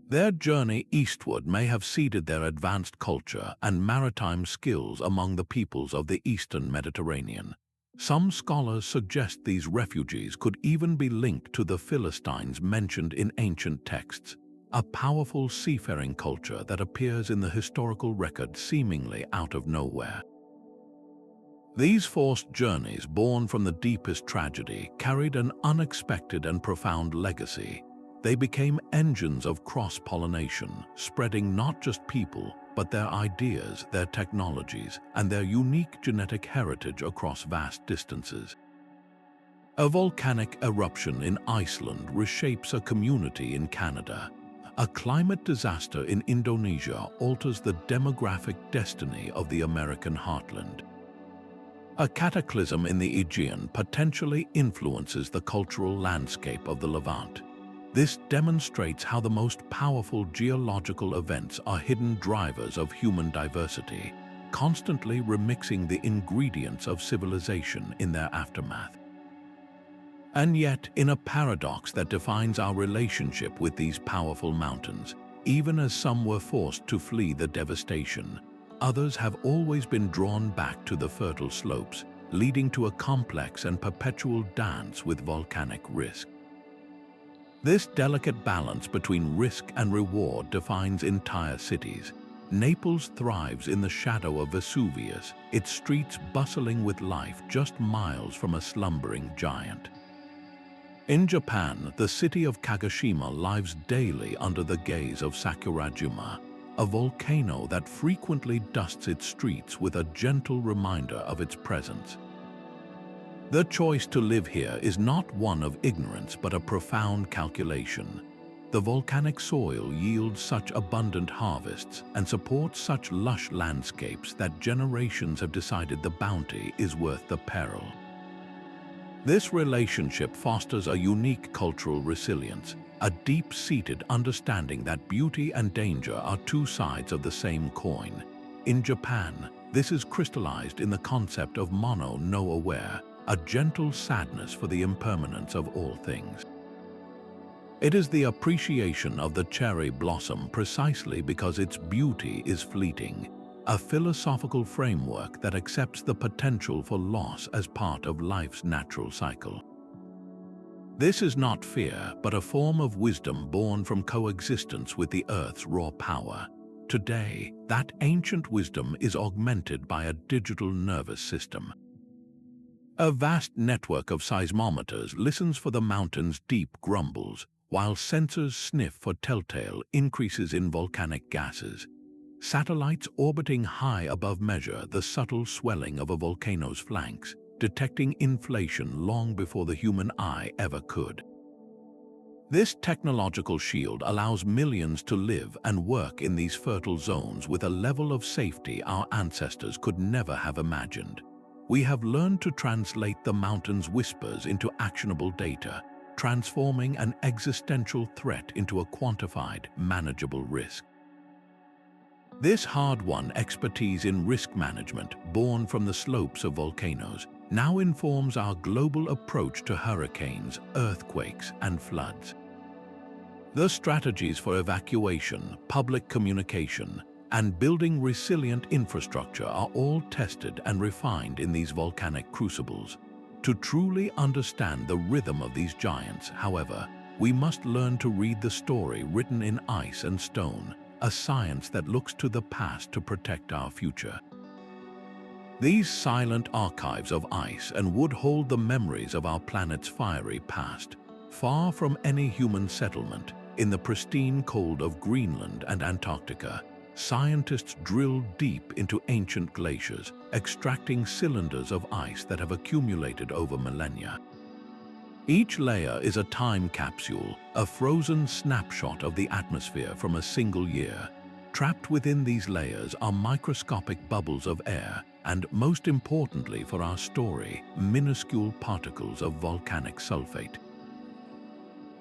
Their journey eastward may have seeded their advanced culture and maritime skills among the peoples of the eastern Mediterranean. Some scholars suggest these refugees could even be linked to the Philistines mentioned in ancient texts, a powerful seafaring culture that appears in the historical record seemingly out of nowhere. These forced journeys, born from the deepest tragedy, carried an unexpected and profound legacy. They became engines of cross-pollination, spreading not just people, but their ideas, their technologies, and their unique genetic heritage across vast distances. A volcanic eruption in Iceland reshapes a community in Canada. A climate disaster in Indonesia alters the demographic destiny of the American heartland. A cataclysm in the Aegean potentially influences the cultural landscape of the Levant. This demonstrates how the most powerful geological events are hidden drivers of human diversity, constantly remixing the ingredients of civilization in their aftermath. And yet, in a paradox that defines our relationship with these powerful mountains, even as some were forced to flee the devastation, others have always been drawn back to the fertile slopes, leading to a complex and perpetual dance with volcanic risk. This delicate balance between risk and reward defines entire cities. Naples thrives in the shadow of Vesuvius, its streets bustling with life just miles from a slumbering giant. In Japan, the city of Kagoshima lives daily under the gaze of Sakurajima, a volcano that frequently dusts its streets with a gentle reminder of its presence. The choice to live here is not one of ignorance but a profound calculation. The volcanic soil yields such abundant harvests and supports such lush landscapes that generations have decided the bounty is worth the peril. This relationship fosters a unique cultural resilience, a deep-seated understanding that beauty and danger are two sides of the same coin. In Japan, this is crystallized in the concept of mono no aware, a gentle sadness for the impermanence of all things. It is the appreciation of the cherry blossom precisely because its beauty is fleeting, a philosophical framework that accepts the potential for loss as part of life's natural cycle. This is not fear, but a form of wisdom born from coexistence with the Earth's raw power. Today, that ancient wisdom is augmented by a digital nervous system. A vast network of seismometers listens for the mountain's deep grumbles, while sensors sniff for telltale increases in volcanic gases. Satellites orbiting high above measure the subtle swelling of a volcano's flanks, detecting inflation long before the human eye ever could. This technological shield allows millions to live and work in these fertile zones with a level of safety our ancestors could never have imagined. We have learned to translate the mountain's whispers into actionable data, transforming an existential threat into a quantified, manageable risk. This hard-won expertise in risk management, born from the slopes of volcanoes, now informs our global approach to hurricanes, earthquakes, and floods. The strategies for evacuation, public communication, and building resilient infrastructure are all tested and refined in these volcanic crucibles. To truly understand the rhythm of these giants, however, we must learn to read the story written in ice and stone, a science that looks to the past to protect our future. These silent archives of ice and wood hold the memories of our planet's fiery past. Far from any human settlement, in the pristine cold of Greenland and Antarctica, scientists drill deep into ancient glaciers, extracting cylinders of ice that have accumulated over millennia. Each layer is a time capsule, a frozen snapshot of the atmosphere from a single year. Trapped within these layers are microscopic bubbles of air, and, most importantly for our story, minuscule particles of volcanic sulfate.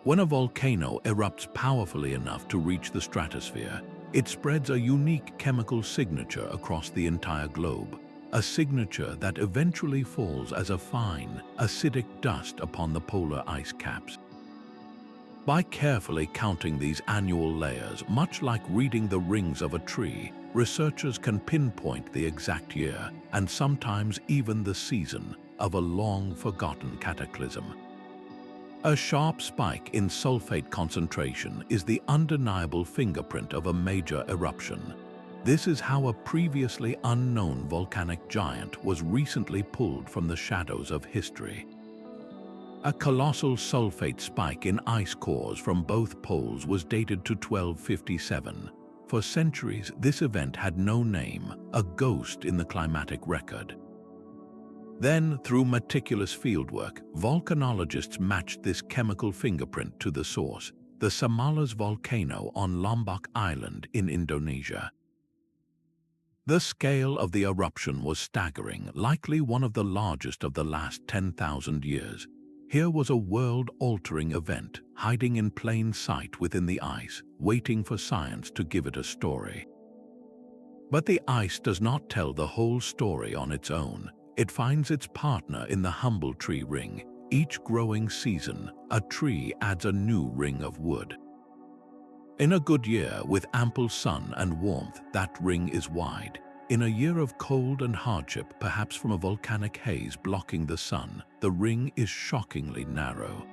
When a volcano erupts powerfully enough to reach the stratosphere, it spreads a unique chemical signature across the entire globe, a signature that eventually falls as a fine, acidic dust upon the polar ice caps. By carefully counting these annual layers, much like reading the rings of a tree, researchers can pinpoint the exact year, and sometimes even the season, of a long-forgotten cataclysm. A sharp spike in sulfate concentration is the undeniable fingerprint of a major eruption. This is how a previously unknown volcanic giant was recently pulled from the shadows of history. A colossal sulfate spike in ice cores from both poles was dated to 1257. For centuries, this event had no name, a ghost in the climatic record. Then, through meticulous fieldwork, volcanologists matched this chemical fingerprint to the source, the Samalas volcano on Lombok Island in Indonesia. The scale of the eruption was staggering, likely one of the largest of the last 10,000 years. Here was a world-altering event, hiding in plain sight within the ice, waiting for science to give it a story. But the ice does not tell the whole story on its own. It finds its partner in the humble tree ring. Each growing season, a tree adds a new ring of wood. In a good year, with ample sun and warmth, that ring is wide. In a year of cold and hardship, perhaps from a volcanic haze blocking the sun, the ring is shockingly narrow.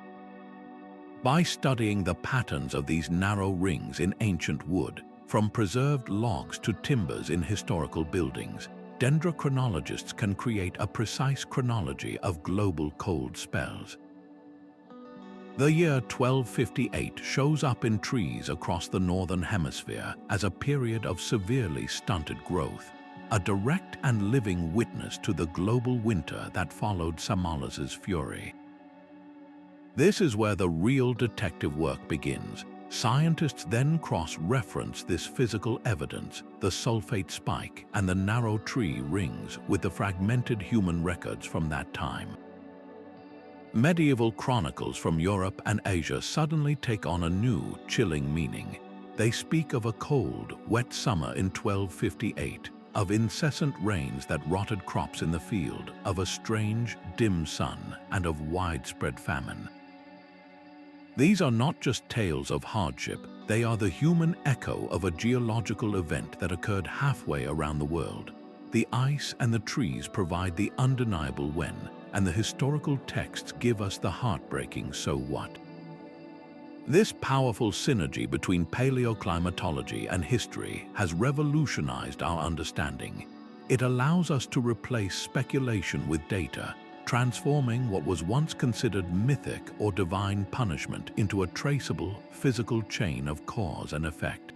By studying the patterns of these narrow rings in ancient wood, from preserved logs to timbers in historical buildings, dendrochronologists can create a precise chronology of global cold spells. The year 1258 shows up in trees across the northern hemisphere as a period of severely stunted growth, a direct and living witness to the global winter that followed Samalas's fury. This is where the real detective work begins. Scientists then cross-reference this physical evidence, the sulfate spike and the narrow tree rings, with the fragmented human records from that time. Medieval chronicles from Europe and Asia suddenly take on a new, chilling meaning. They speak of a cold, wet summer in 1258, of incessant rains that rotted crops in the field, of a strange, dim sun, and of widespread famine. These are not just tales of hardship, they are the human echo of a geological event that occurred halfway around the world. The ice and the trees provide the undeniable when, and the historical texts give us the heartbreaking so what. This powerful synergy between paleoclimatology and history has revolutionized our understanding. It allows us to replace speculation with data, transforming what was once considered mythic or divine punishment into a traceable, physical chain of cause and effect.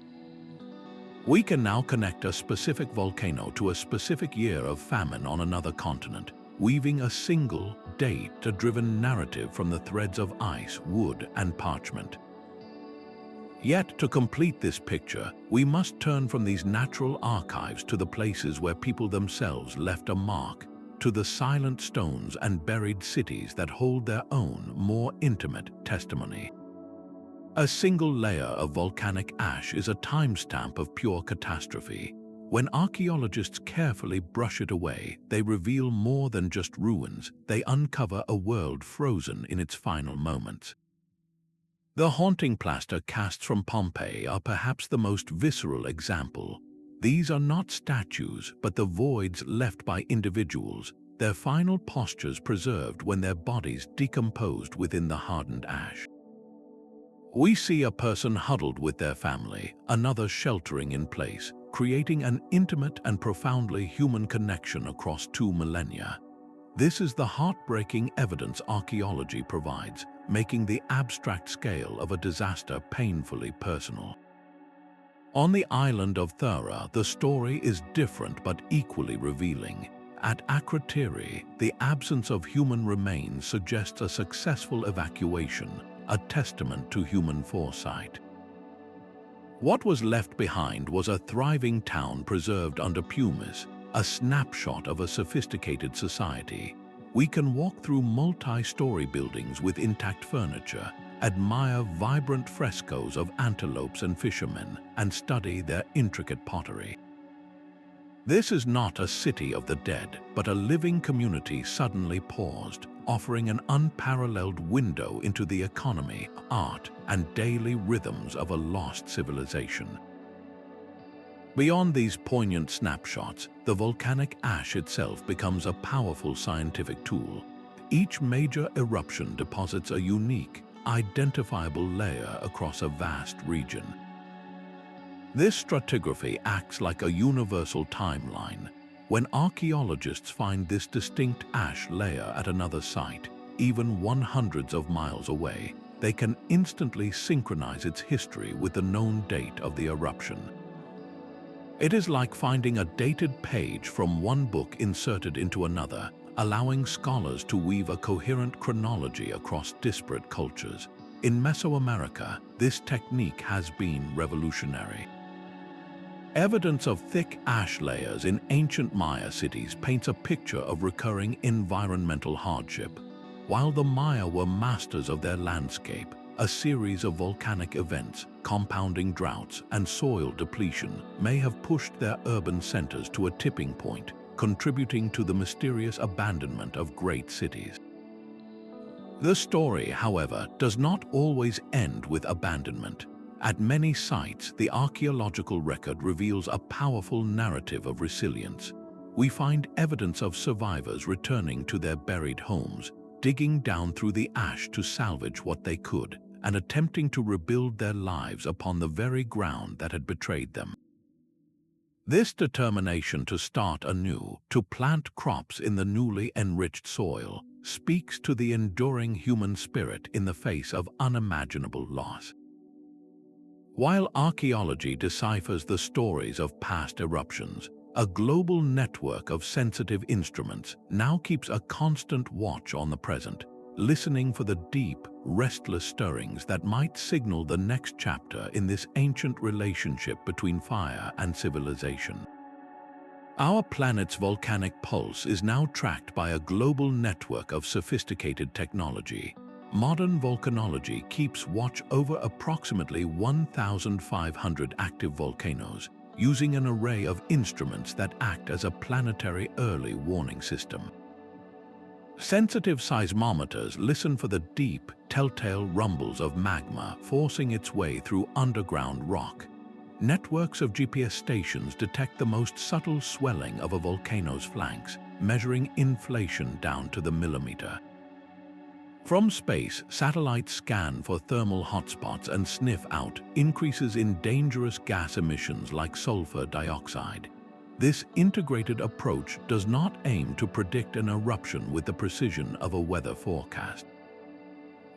We can now connect a specific volcano to a specific year of famine on another continent, weaving a single, data-driven narrative from the threads of ice, wood, and parchment. Yet, to complete this picture, we must turn from these natural archives to the places where people themselves left a mark, to the silent stones and buried cities that hold their own, more intimate testimony. A single layer of volcanic ash is a timestamp of pure catastrophe. When archaeologists carefully brush it away, they reveal more than just ruins. They uncover a world frozen in its final moments. The haunting plaster casts from Pompeii are perhaps the most visceral example. These are not statues, but the voids left by individuals, their final postures preserved when their bodies decomposed within the hardened ash. We see a person huddled with their family, another sheltering in place, creating an intimate and profoundly human connection across 2 millennia. This is the heartbreaking evidence archaeology provides, making the abstract scale of a disaster painfully personal. On the island of Thura, the story is different but equally revealing. At Krakatoa, the absence of human remains suggests a successful evacuation, a testament to human foresight. What was left behind was a thriving town preserved under pumice, a snapshot of a sophisticated society. We can walk through multi-story buildings with intact furniture, admire vibrant frescoes of antelopes and fishermen, and study their intricate pottery. This is not a city of the dead, but a living community suddenly paused, offering an unparalleled window into the economy, art, and daily rhythms of a lost civilization. Beyond these poignant snapshots, the volcanic ash itself becomes a powerful scientific tool. Each major eruption deposits a unique, identifiable layer across a vast region. This stratigraphy acts like a universal timeline. When archaeologists find this distinct ash layer at another site, even hundreds of miles away, they can instantly synchronize its history with the known date of the eruption. It is like finding a dated page from one book inserted into another, allowing scholars to weave a coherent chronology across disparate cultures. In Mesoamerica, this technique has been revolutionary. Evidence of thick ash layers in ancient Maya cities paints a picture of recurring environmental hardship. While the Maya were masters of their landscape, a series of volcanic events, compounding droughts, and soil depletion may have pushed their urban centers to a tipping point, contributing to the mysterious abandonment of great cities. The story, however, does not always end with abandonment. At many sites, the archaeological record reveals a powerful narrative of resilience. We find evidence of survivors returning to their buried homes, digging down through the ash to salvage what they could, and attempting to rebuild their lives upon the very ground that had betrayed them. This determination to start anew, to plant crops in the newly enriched soil, speaks to the enduring human spirit in the face of unimaginable loss. While archaeology deciphers the stories of past eruptions, a global network of sensitive instruments now keeps a constant watch on the present, listening for the deep, restless stirrings that might signal the next chapter in this ancient relationship between fire and civilization. Our planet's volcanic pulse is now tracked by a global network of sophisticated technology. Modern volcanology keeps watch over approximately 1,500 active volcanoes, using an array of instruments that act as a planetary early warning system. Sensitive seismometers listen for the deep, telltale rumbles of magma forcing its way through underground rock. Networks of GPS stations detect the most subtle swelling of a volcano's flanks, measuring inflation down to the millimeter. From space, satellites scan for thermal hotspots and sniff out increases in dangerous gas emissions like sulfur dioxide. This integrated approach does not aim to predict an eruption with the precision of a weather forecast.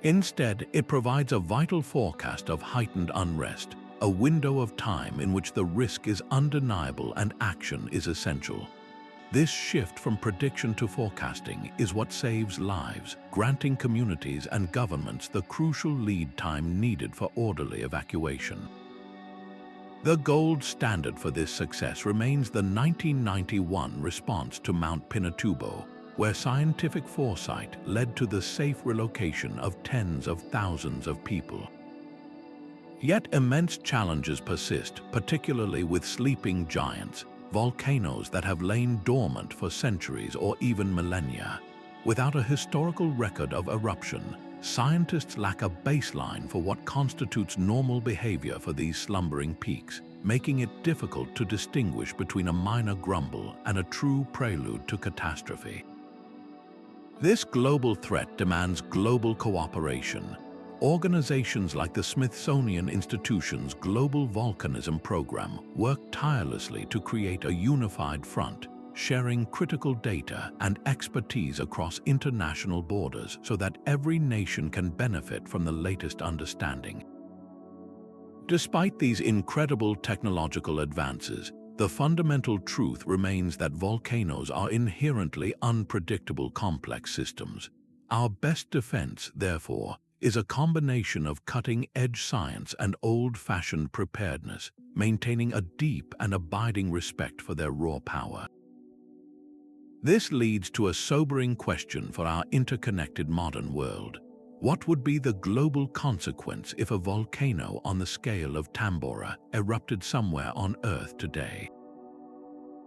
Instead, it provides a vital forecast of heightened unrest, a window of time in which the risk is undeniable and action is essential. This shift from prediction to forecasting is what saves lives, granting communities and governments the crucial lead time needed for orderly evacuation. The gold standard for this success remains the 1991 response to Mount Pinatubo, where scientific foresight led to the safe relocation of tens of thousands of people. Yet immense challenges persist, particularly with sleeping giants, volcanoes that have lain dormant for centuries or even millennia. Without a historical record of eruption, scientists lack a baseline for what constitutes normal behavior for these slumbering peaks, making it difficult to distinguish between a minor grumble and a true prelude to catastrophe. This global threat demands global cooperation. Organizations like the Smithsonian Institution's Global Volcanism Program work tirelessly to create a unified front, sharing critical data and expertise across international borders so that every nation can benefit from the latest understanding. Despite these incredible technological advances, the fundamental truth remains that volcanoes are inherently unpredictable complex systems. Our best defense, therefore, is a combination of cutting-edge science and old-fashioned preparedness, maintaining a deep and abiding respect for their raw power. This leads to a sobering question for our interconnected modern world. What would be the global consequence if a volcano on the scale of Tambora erupted somewhere on Earth today?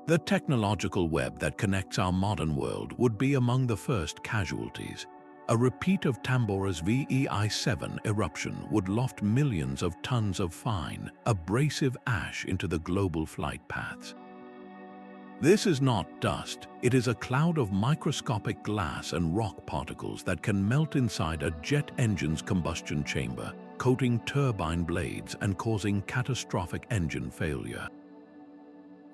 The technological web that connects our modern world would be among the first casualties. A repeat of Tambora's VEI-7 eruption would loft millions of tons of fine, abrasive ash into the global flight paths. This is not dust, it is a cloud of microscopic glass and rock particles that can melt inside a jet engine's combustion chamber, coating turbine blades and causing catastrophic engine failure.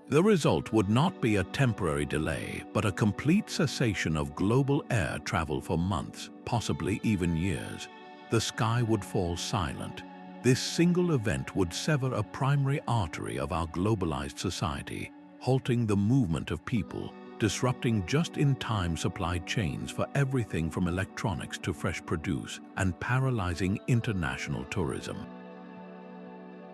The result would not be a temporary delay, but a complete cessation of global air travel for months, possibly even years. The sky would fall silent. This single event would sever a primary artery of our globalized society, halting the movement of people, disrupting just-in-time supply chains for everything from electronics to fresh produce, and paralyzing international tourism.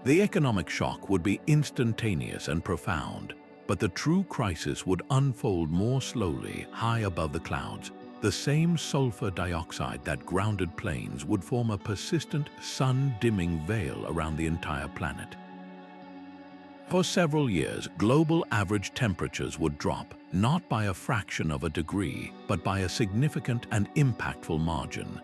The economic shock would be instantaneous and profound, but the true crisis would unfold more slowly, high above the clouds. The same sulfur dioxide that grounded planes would form a persistent, sun-dimming veil around the entire planet. For several years, global average temperatures would drop, not by a fraction of a degree, but by a significant and impactful margin.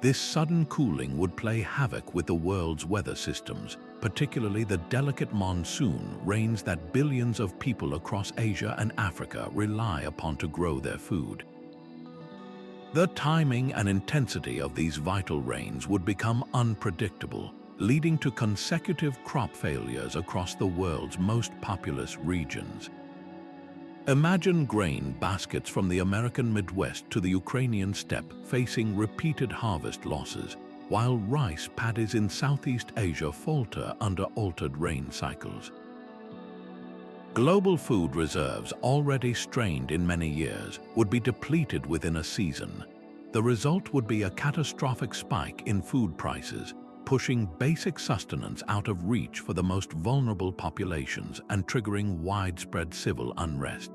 This sudden cooling would play havoc with the world's weather systems, particularly the delicate monsoon rains that billions of people across Asia and Africa rely upon to grow their food. The timing and intensity of these vital rains would become unpredictable, leading to consecutive crop failures across the world's most populous regions. Imagine grain baskets from the American Midwest to the Ukrainian steppe facing repeated harvest losses, while rice paddies in Southeast Asia falter under altered rain cycles. Global food reserves, already strained in many years, would be depleted within a season. The result would be a catastrophic spike in food prices, pushing basic sustenance out of reach for the most vulnerable populations and triggering widespread civil unrest.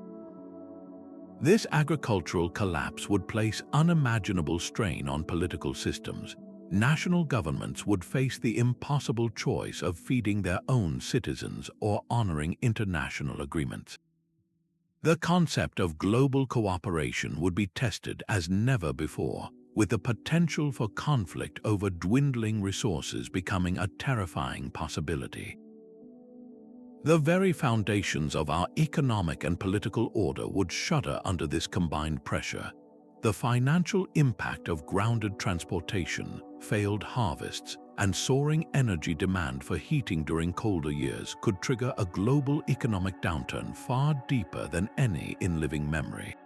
This agricultural collapse would place unimaginable strain on political systems. National governments would face the impossible choice of feeding their own citizens or honoring international agreements. The concept of global cooperation would be tested as never before, with the potential for conflict over dwindling resources becoming a terrifying possibility. The very foundations of our economic and political order would shudder under this combined pressure. The financial impact of grounded transportation, failed harvests, and soaring energy demand for heating during colder years could trigger a global economic downturn far deeper than any in living memory.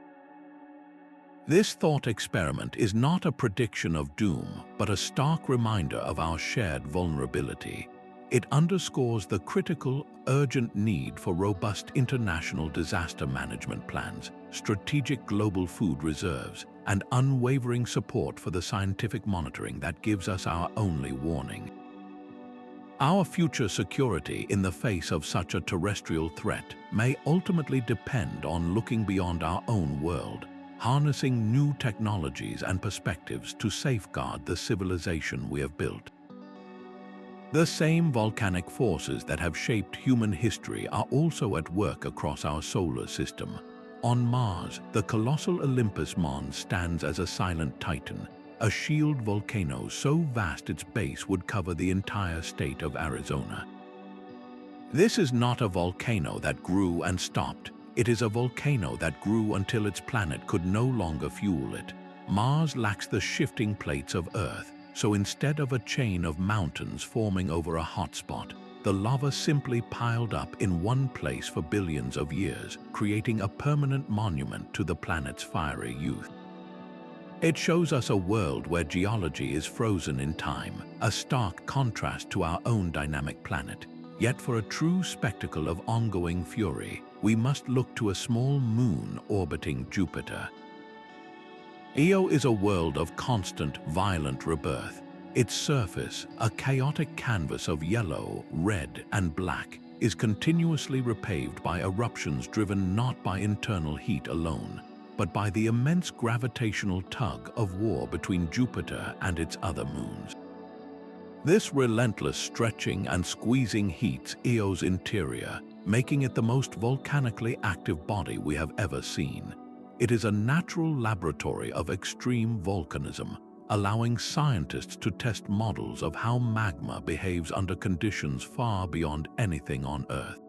This thought experiment is not a prediction of doom, but a stark reminder of our shared vulnerability. It underscores the critical, urgent need for robust international disaster management plans, strategic global food reserves, and unwavering support for the scientific monitoring that gives us our only warning. Our future security in the face of such a terrestrial threat may ultimately depend on looking beyond our own world, harnessing new technologies and perspectives to safeguard the civilization we have built. The same volcanic forces that have shaped human history are also at work across our solar system. On Mars, the colossal Olympus Mons stands as a silent titan, a shield volcano so vast its base would cover the entire state of Arizona. This is not a volcano that grew and stopped. It is a volcano that grew until its planet could no longer fuel it. Mars lacks the shifting plates of Earth, so instead of a chain of mountains forming over a hotspot, the lava simply piled up in one place for billions of years, creating a permanent monument to the planet's fiery youth. It shows us a world where geology is frozen in time, a stark contrast to our own dynamic planet. Yet for a true spectacle of ongoing fury, we must look to a small moon orbiting Jupiter. Io is a world of constant, violent rebirth. Its surface, a chaotic canvas of yellow, red, and black, is continuously repaved by eruptions driven not by internal heat alone. but by the immense gravitational tug of war between Jupiter and its other moons. This relentless stretching and squeezing heats Io's interior, making it the most volcanically active body we have ever seen. It is a natural laboratory of extreme volcanism, allowing scientists to test models of how magma behaves under conditions far beyond anything on Earth.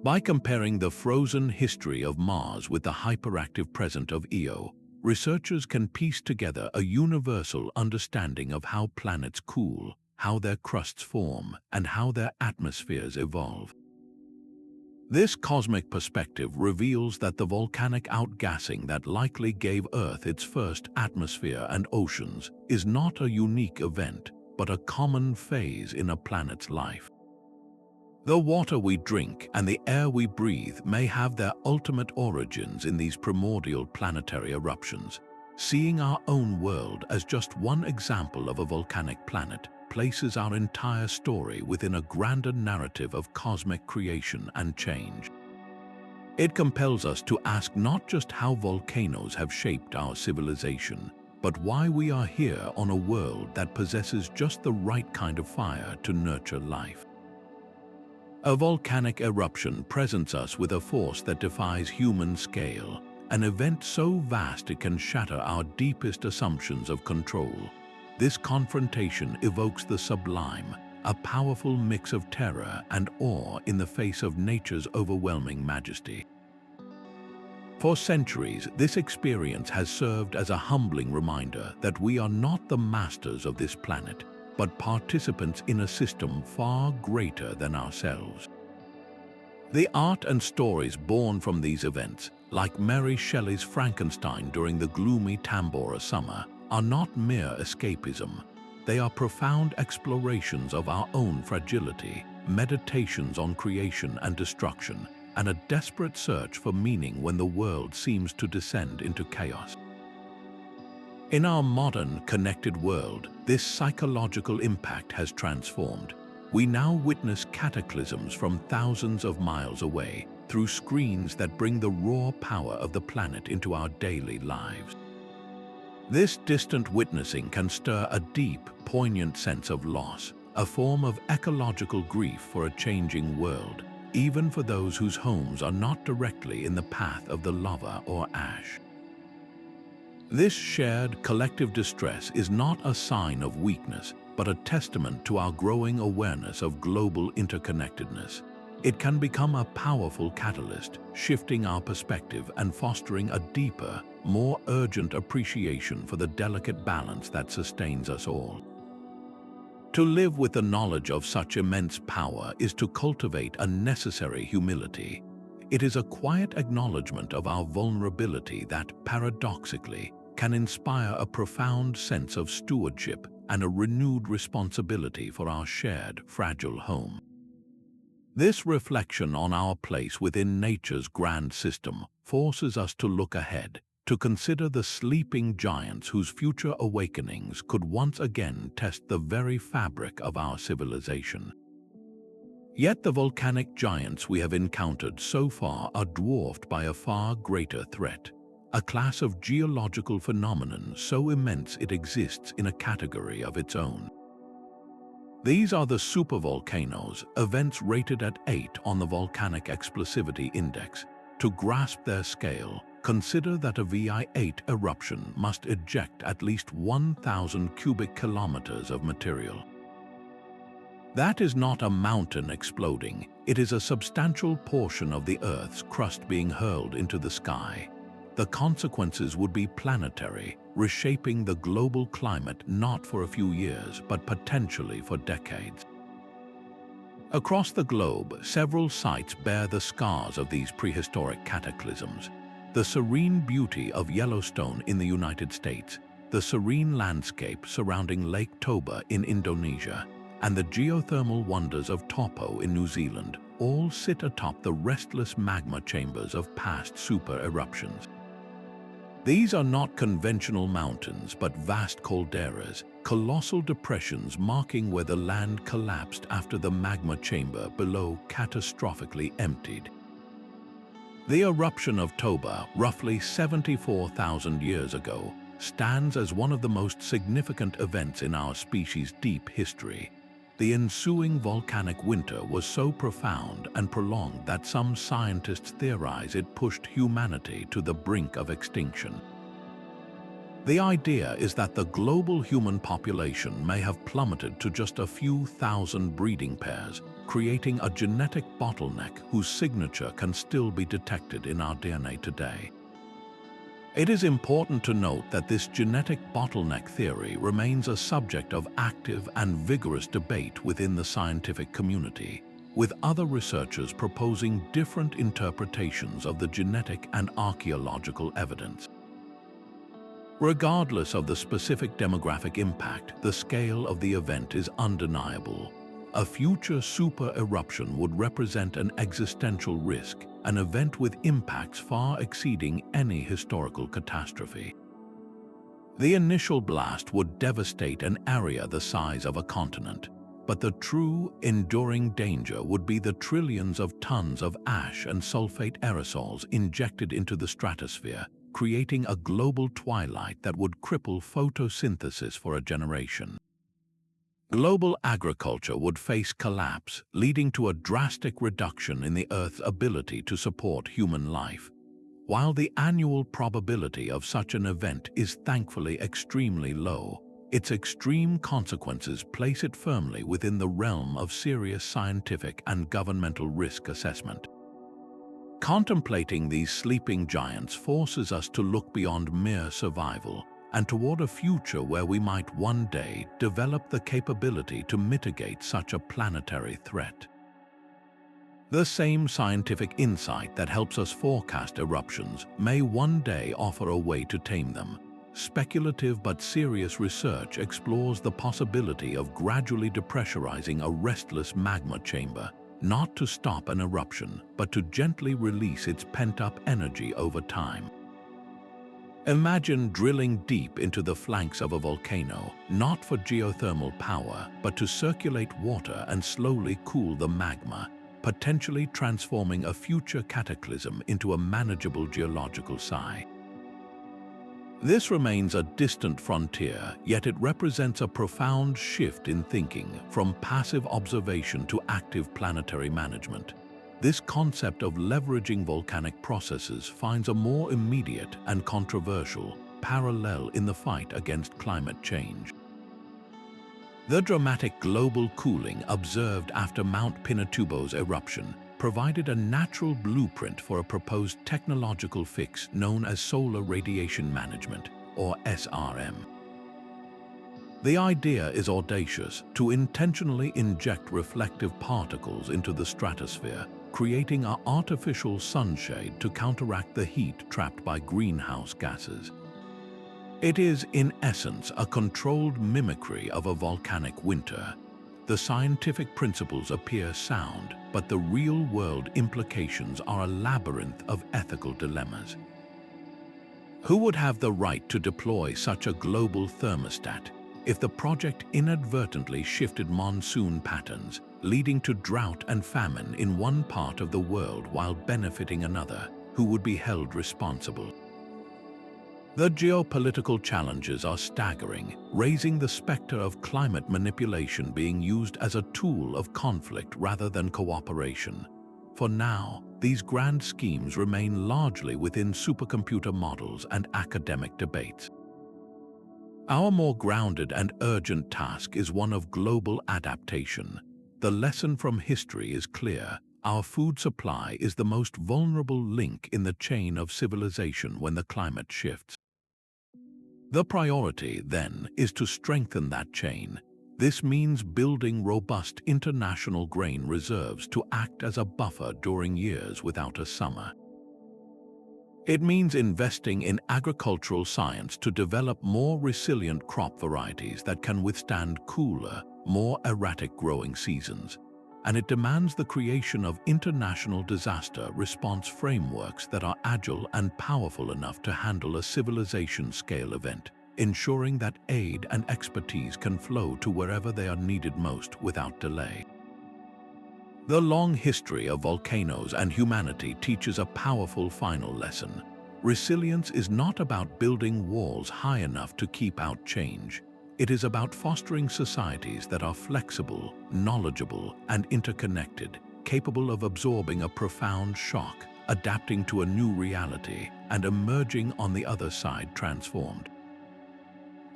By comparing the frozen history of Mars with the hyperactive present of Io, researchers can piece together a universal understanding of how planets cool, how their crusts form, and how their atmospheres evolve. This cosmic perspective reveals that the volcanic outgassing that likely gave Earth its first atmosphere and oceans is not a unique event, but a common phase in a planet's life. The water we drink and the air we breathe may have their ultimate origins in these primordial planetary eruptions. Seeing our own world as just one example of a volcanic planet places our entire story within a grander narrative of cosmic creation and change. It compels us to ask not just how volcanoes have shaped our civilization, but why we are here on a world that possesses just the right kind of fire to nurture life. A volcanic eruption presents us with a force that defies human scale, an event so vast it can shatter our deepest assumptions of control. This confrontation evokes the sublime, a powerful mix of terror and awe in the face of nature's overwhelming majesty. For centuries, this experience has served as a humbling reminder that we are not the masters of this planet, but participants in a system far greater than ourselves. The art and stories born from these events, like Mary Shelley's Frankenstein during the gloomy Tambora summer, are not mere escapism. They are profound explorations of our own fragility, meditations on creation and destruction, and a desperate search for meaning when the world seems to descend into chaos. In our modern, connected world, this psychological impact has transformed. We now witness cataclysms from thousands of miles away through screens that bring the raw power of the planet into our daily lives. This distant witnessing can stir a deep, poignant sense of loss, a form of ecological grief for a changing world, even for those whose homes are not directly in the path of the lava or ash. This shared collective distress is not a sign of weakness, but a testament to our growing awareness of global interconnectedness. It can become a powerful catalyst, shifting our perspective and fostering a deeper, more urgent appreciation for the delicate balance that sustains us all. To live with the knowledge of such immense power is to cultivate a necessary humility. It is a quiet acknowledgement of our vulnerability that, paradoxically, can inspire a profound sense of stewardship and a renewed responsibility for our shared, fragile home. This reflection on our place within nature's grand system forces us to look ahead, to consider the sleeping giants whose future awakenings could once again test the very fabric of our civilization. Yet the volcanic giants we have encountered so far are dwarfed by a far greater threat, a class of geological phenomenon so immense it exists in a category of its own. These are the supervolcanoes, events rated at 8 on the Volcanic Explosivity Index. To grasp their scale, consider that a VI8 eruption must eject at least 1,000 cubic kilometers of material. That is not a mountain exploding, it is a substantial portion of the Earth's crust being hurled into the sky. The consequences would be planetary, reshaping the global climate not for a few years, but potentially for decades. Across the globe, several sites bear the scars of these prehistoric cataclysms. The serene beauty of Yellowstone in the United States, the serene landscape surrounding Lake Toba in Indonesia, and the geothermal wonders of Taupo in New Zealand all sit atop the restless magma chambers of past super-eruptions. These are not conventional mountains, but vast calderas, colossal depressions marking where the land collapsed after the magma chamber below catastrophically emptied. The eruption of Toba, roughly 74,000 years ago, stands as one of the most significant events in our species' deep history. The ensuing volcanic winter was so profound and prolonged that some scientists theorize it pushed humanity to the brink of extinction. The idea is that the global human population may have plummeted to just a few thousand breeding pairs, creating a genetic bottleneck whose signature can still be detected in our DNA today. It is important to note that this genetic bottleneck theory remains a subject of active and vigorous debate within the scientific community, with other researchers proposing different interpretations of the genetic and archaeological evidence. Regardless of the specific demographic impact, the scale of the event is undeniable. A future super-eruption would represent an existential risk, an event with impacts far exceeding any historical catastrophe. The initial blast would devastate an area the size of a continent, but the true, enduring danger would be the trillions of tons of ash and sulfate aerosols injected into the stratosphere, creating a global twilight that would cripple photosynthesis for a generation. Global agriculture would face collapse, leading to a drastic reduction in the Earth's ability to support human life. While the annual probability of such an event is thankfully extremely low, its extreme consequences place it firmly within the realm of serious scientific and governmental risk assessment. Contemplating these sleeping giants forces us to look beyond mere survival and toward a future where we might one day develop the capability to mitigate such a planetary threat. The same scientific insight that helps us forecast eruptions may one day offer a way to tame them. Speculative but serious research explores the possibility of gradually depressurizing a restless magma chamber, not to stop an eruption, but to gently release its pent-up energy over time. Imagine drilling deep into the flanks of a volcano, not for geothermal power, but to circulate water and slowly cool the magma, potentially transforming a future cataclysm into a manageable geological sigh. This remains a distant frontier, yet it represents a profound shift in thinking from passive observation to active planetary management. This concept of leveraging volcanic processes finds a more immediate and controversial parallel in the fight against climate change. The dramatic global cooling observed after Mount Pinatubo's eruption provided a natural blueprint for a proposed technological fix known as solar radiation management, or SRM. The idea is audacious: to intentionally inject reflective particles into the stratosphere, creating an artificial sunshade to counteract the heat trapped by greenhouse gases. It is, in essence, a controlled mimicry of a volcanic winter. The scientific principles appear sound, but the real-world implications are a labyrinth of ethical dilemmas. Who would have the right to deploy such a global thermostat if the project inadvertently shifted monsoon patterns, leading to drought and famine in one part of the world while benefiting another? Who would be held responsible? The geopolitical challenges are staggering, raising the specter of climate manipulation being used as a tool of conflict rather than cooperation. For now, these grand schemes remain largely within supercomputer models and academic debates. Our more grounded and urgent task is one of global adaptation. The lesson from history is clear: our food supply is the most vulnerable link in the chain of civilization when the climate shifts. The priority, then, is to strengthen that chain. This means building robust international grain reserves to act as a buffer during years without a summer. It means investing in agricultural science to develop more resilient crop varieties that can withstand cooler, more erratic growing seasons. And it demands the creation of international disaster response frameworks that are agile and powerful enough to handle a civilization-scale event, ensuring that aid and expertise can flow to wherever they are needed most without delay. The long history of volcanoes and humanity teaches a powerful final lesson. Resilience is not about building walls high enough to keep out change. It is about fostering societies that are flexible, knowledgeable, and interconnected, capable of absorbing a profound shock, adapting to a new reality, and emerging on the other side transformed.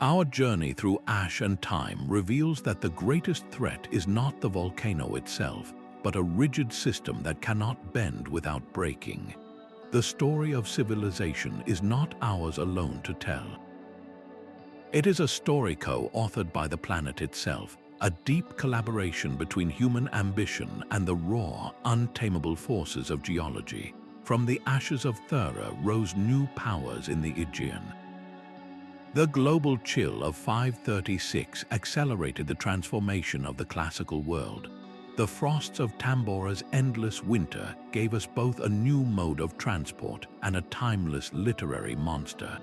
Our journey through ash and time reveals that the greatest threat is not the volcano itself, but a rigid system that cannot bend without breaking. The story of civilization is not ours alone to tell. It is a story co-authored by the planet itself, a deep collaboration between human ambition and the raw, untamable forces of geology. From the ashes of Thura rose new powers in the Aegean. The global chill of 536 accelerated the transformation of the classical world. The frosts of Tambora's endless winter gave us both a new mode of transport and a timeless literary monster.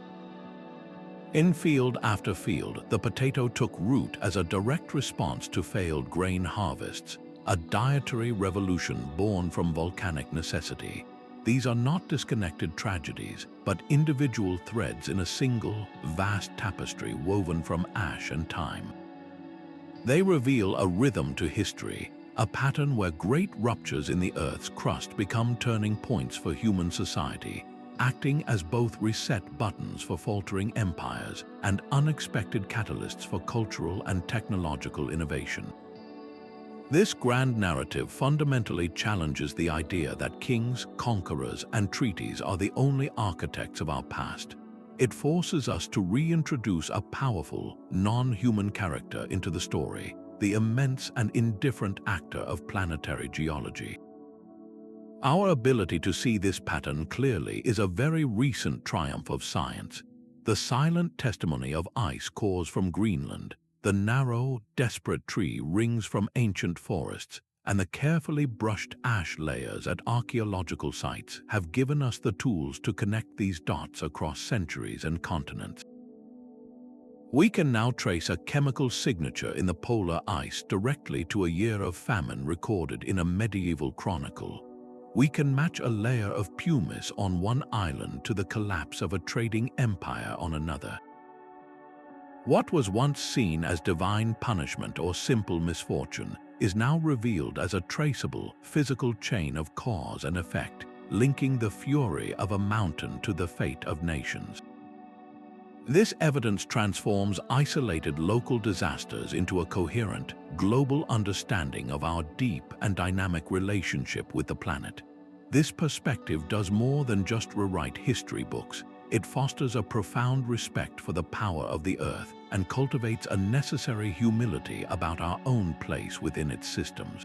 In field after field, the potato took root as a direct response to failed grain harvests, a dietary revolution born from volcanic necessity. These are not disconnected tragedies, but individual threads in a single, vast tapestry woven from ash and time. They reveal a rhythm to history, a pattern where great ruptures in the Earth's crust become turning points for human society, acting as both reset buttons for faltering empires and unexpected catalysts for cultural and technological innovation. This grand narrative fundamentally challenges the idea that kings, conquerors, and treaties are the only architects of our past. It forces us to reintroduce a powerful, non-human character into the story, the immense and indifferent actor of planetary geology. Our ability to see this pattern clearly is a very recent triumph of science. The silent testimony of ice cores from Greenland, the narrow, desperate tree rings from ancient forests, and the carefully brushed ash layers at archaeological sites have given us the tools to connect these dots across centuries and continents. We can now trace a chemical signature in the polar ice directly to a year of famine recorded in a medieval chronicle. We can match a layer of pumice on one island to the collapse of a trading empire on another. What was once seen as divine punishment or simple misfortune is now revealed as a traceable, physical chain of cause and effect, linking the fury of a mountain to the fate of nations. This evidence transforms isolated local disasters into a coherent, global understanding of our deep and dynamic relationship with the planet. This perspective does more than just rewrite history books. It fosters a profound respect for the power of the Earth and cultivates a necessary humility about our own place within its systems.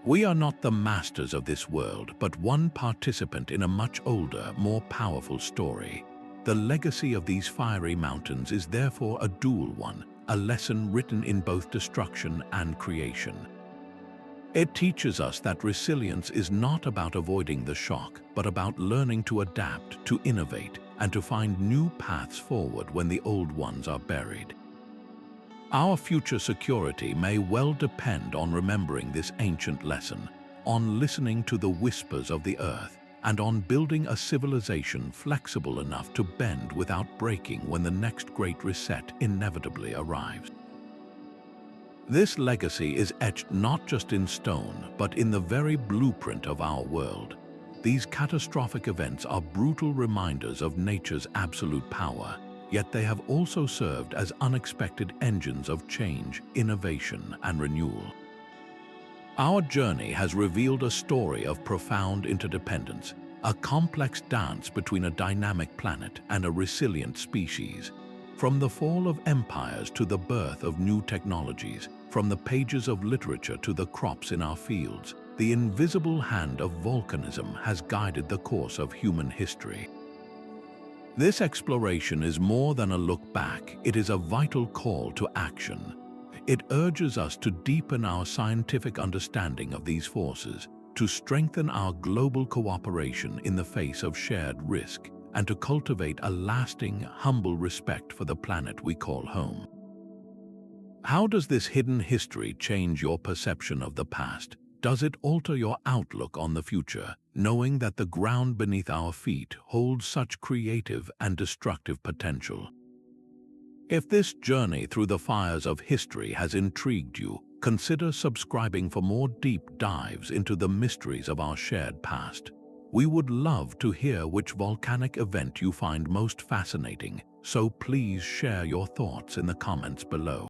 We are not the masters of this world, but one participant in a much older, more powerful story. The legacy of these fiery mountains is therefore a dual one, a lesson written in both destruction and creation. It teaches us that resilience is not about avoiding the shock, but about learning to adapt, to innovate, and to find new paths forward when the old ones are buried. Our future security may well depend on remembering this ancient lesson, on listening to the whispers of the earth, and on building a civilization flexible enough to bend without breaking when the next great reset inevitably arrives. This legacy is etched not just in stone, but in the very blueprint of our world. These catastrophic events are brutal reminders of nature's absolute power, yet they have also served as unexpected engines of change, innovation, and renewal. Our journey has revealed a story of profound interdependence, a complex dance between a dynamic planet and a resilient species. From the fall of empires to the birth of new technologies, from the pages of literature to the crops in our fields, the invisible hand of volcanism has guided the course of human history. This exploration is more than a look back, it is a vital call to action. It urges us to deepen our scientific understanding of these forces, to strengthen our global cooperation in the face of shared risk, and to cultivate a lasting, humble respect for the planet we call home. How does this hidden history change your perception of the past? Does it alter your outlook on the future, knowing that the ground beneath our feet holds such creative and destructive potential? If this journey through the fires of history has intrigued you, consider subscribing for more deep dives into the mysteries of our shared past. We would love to hear which volcanic event you find most fascinating, so please share your thoughts in the comments below.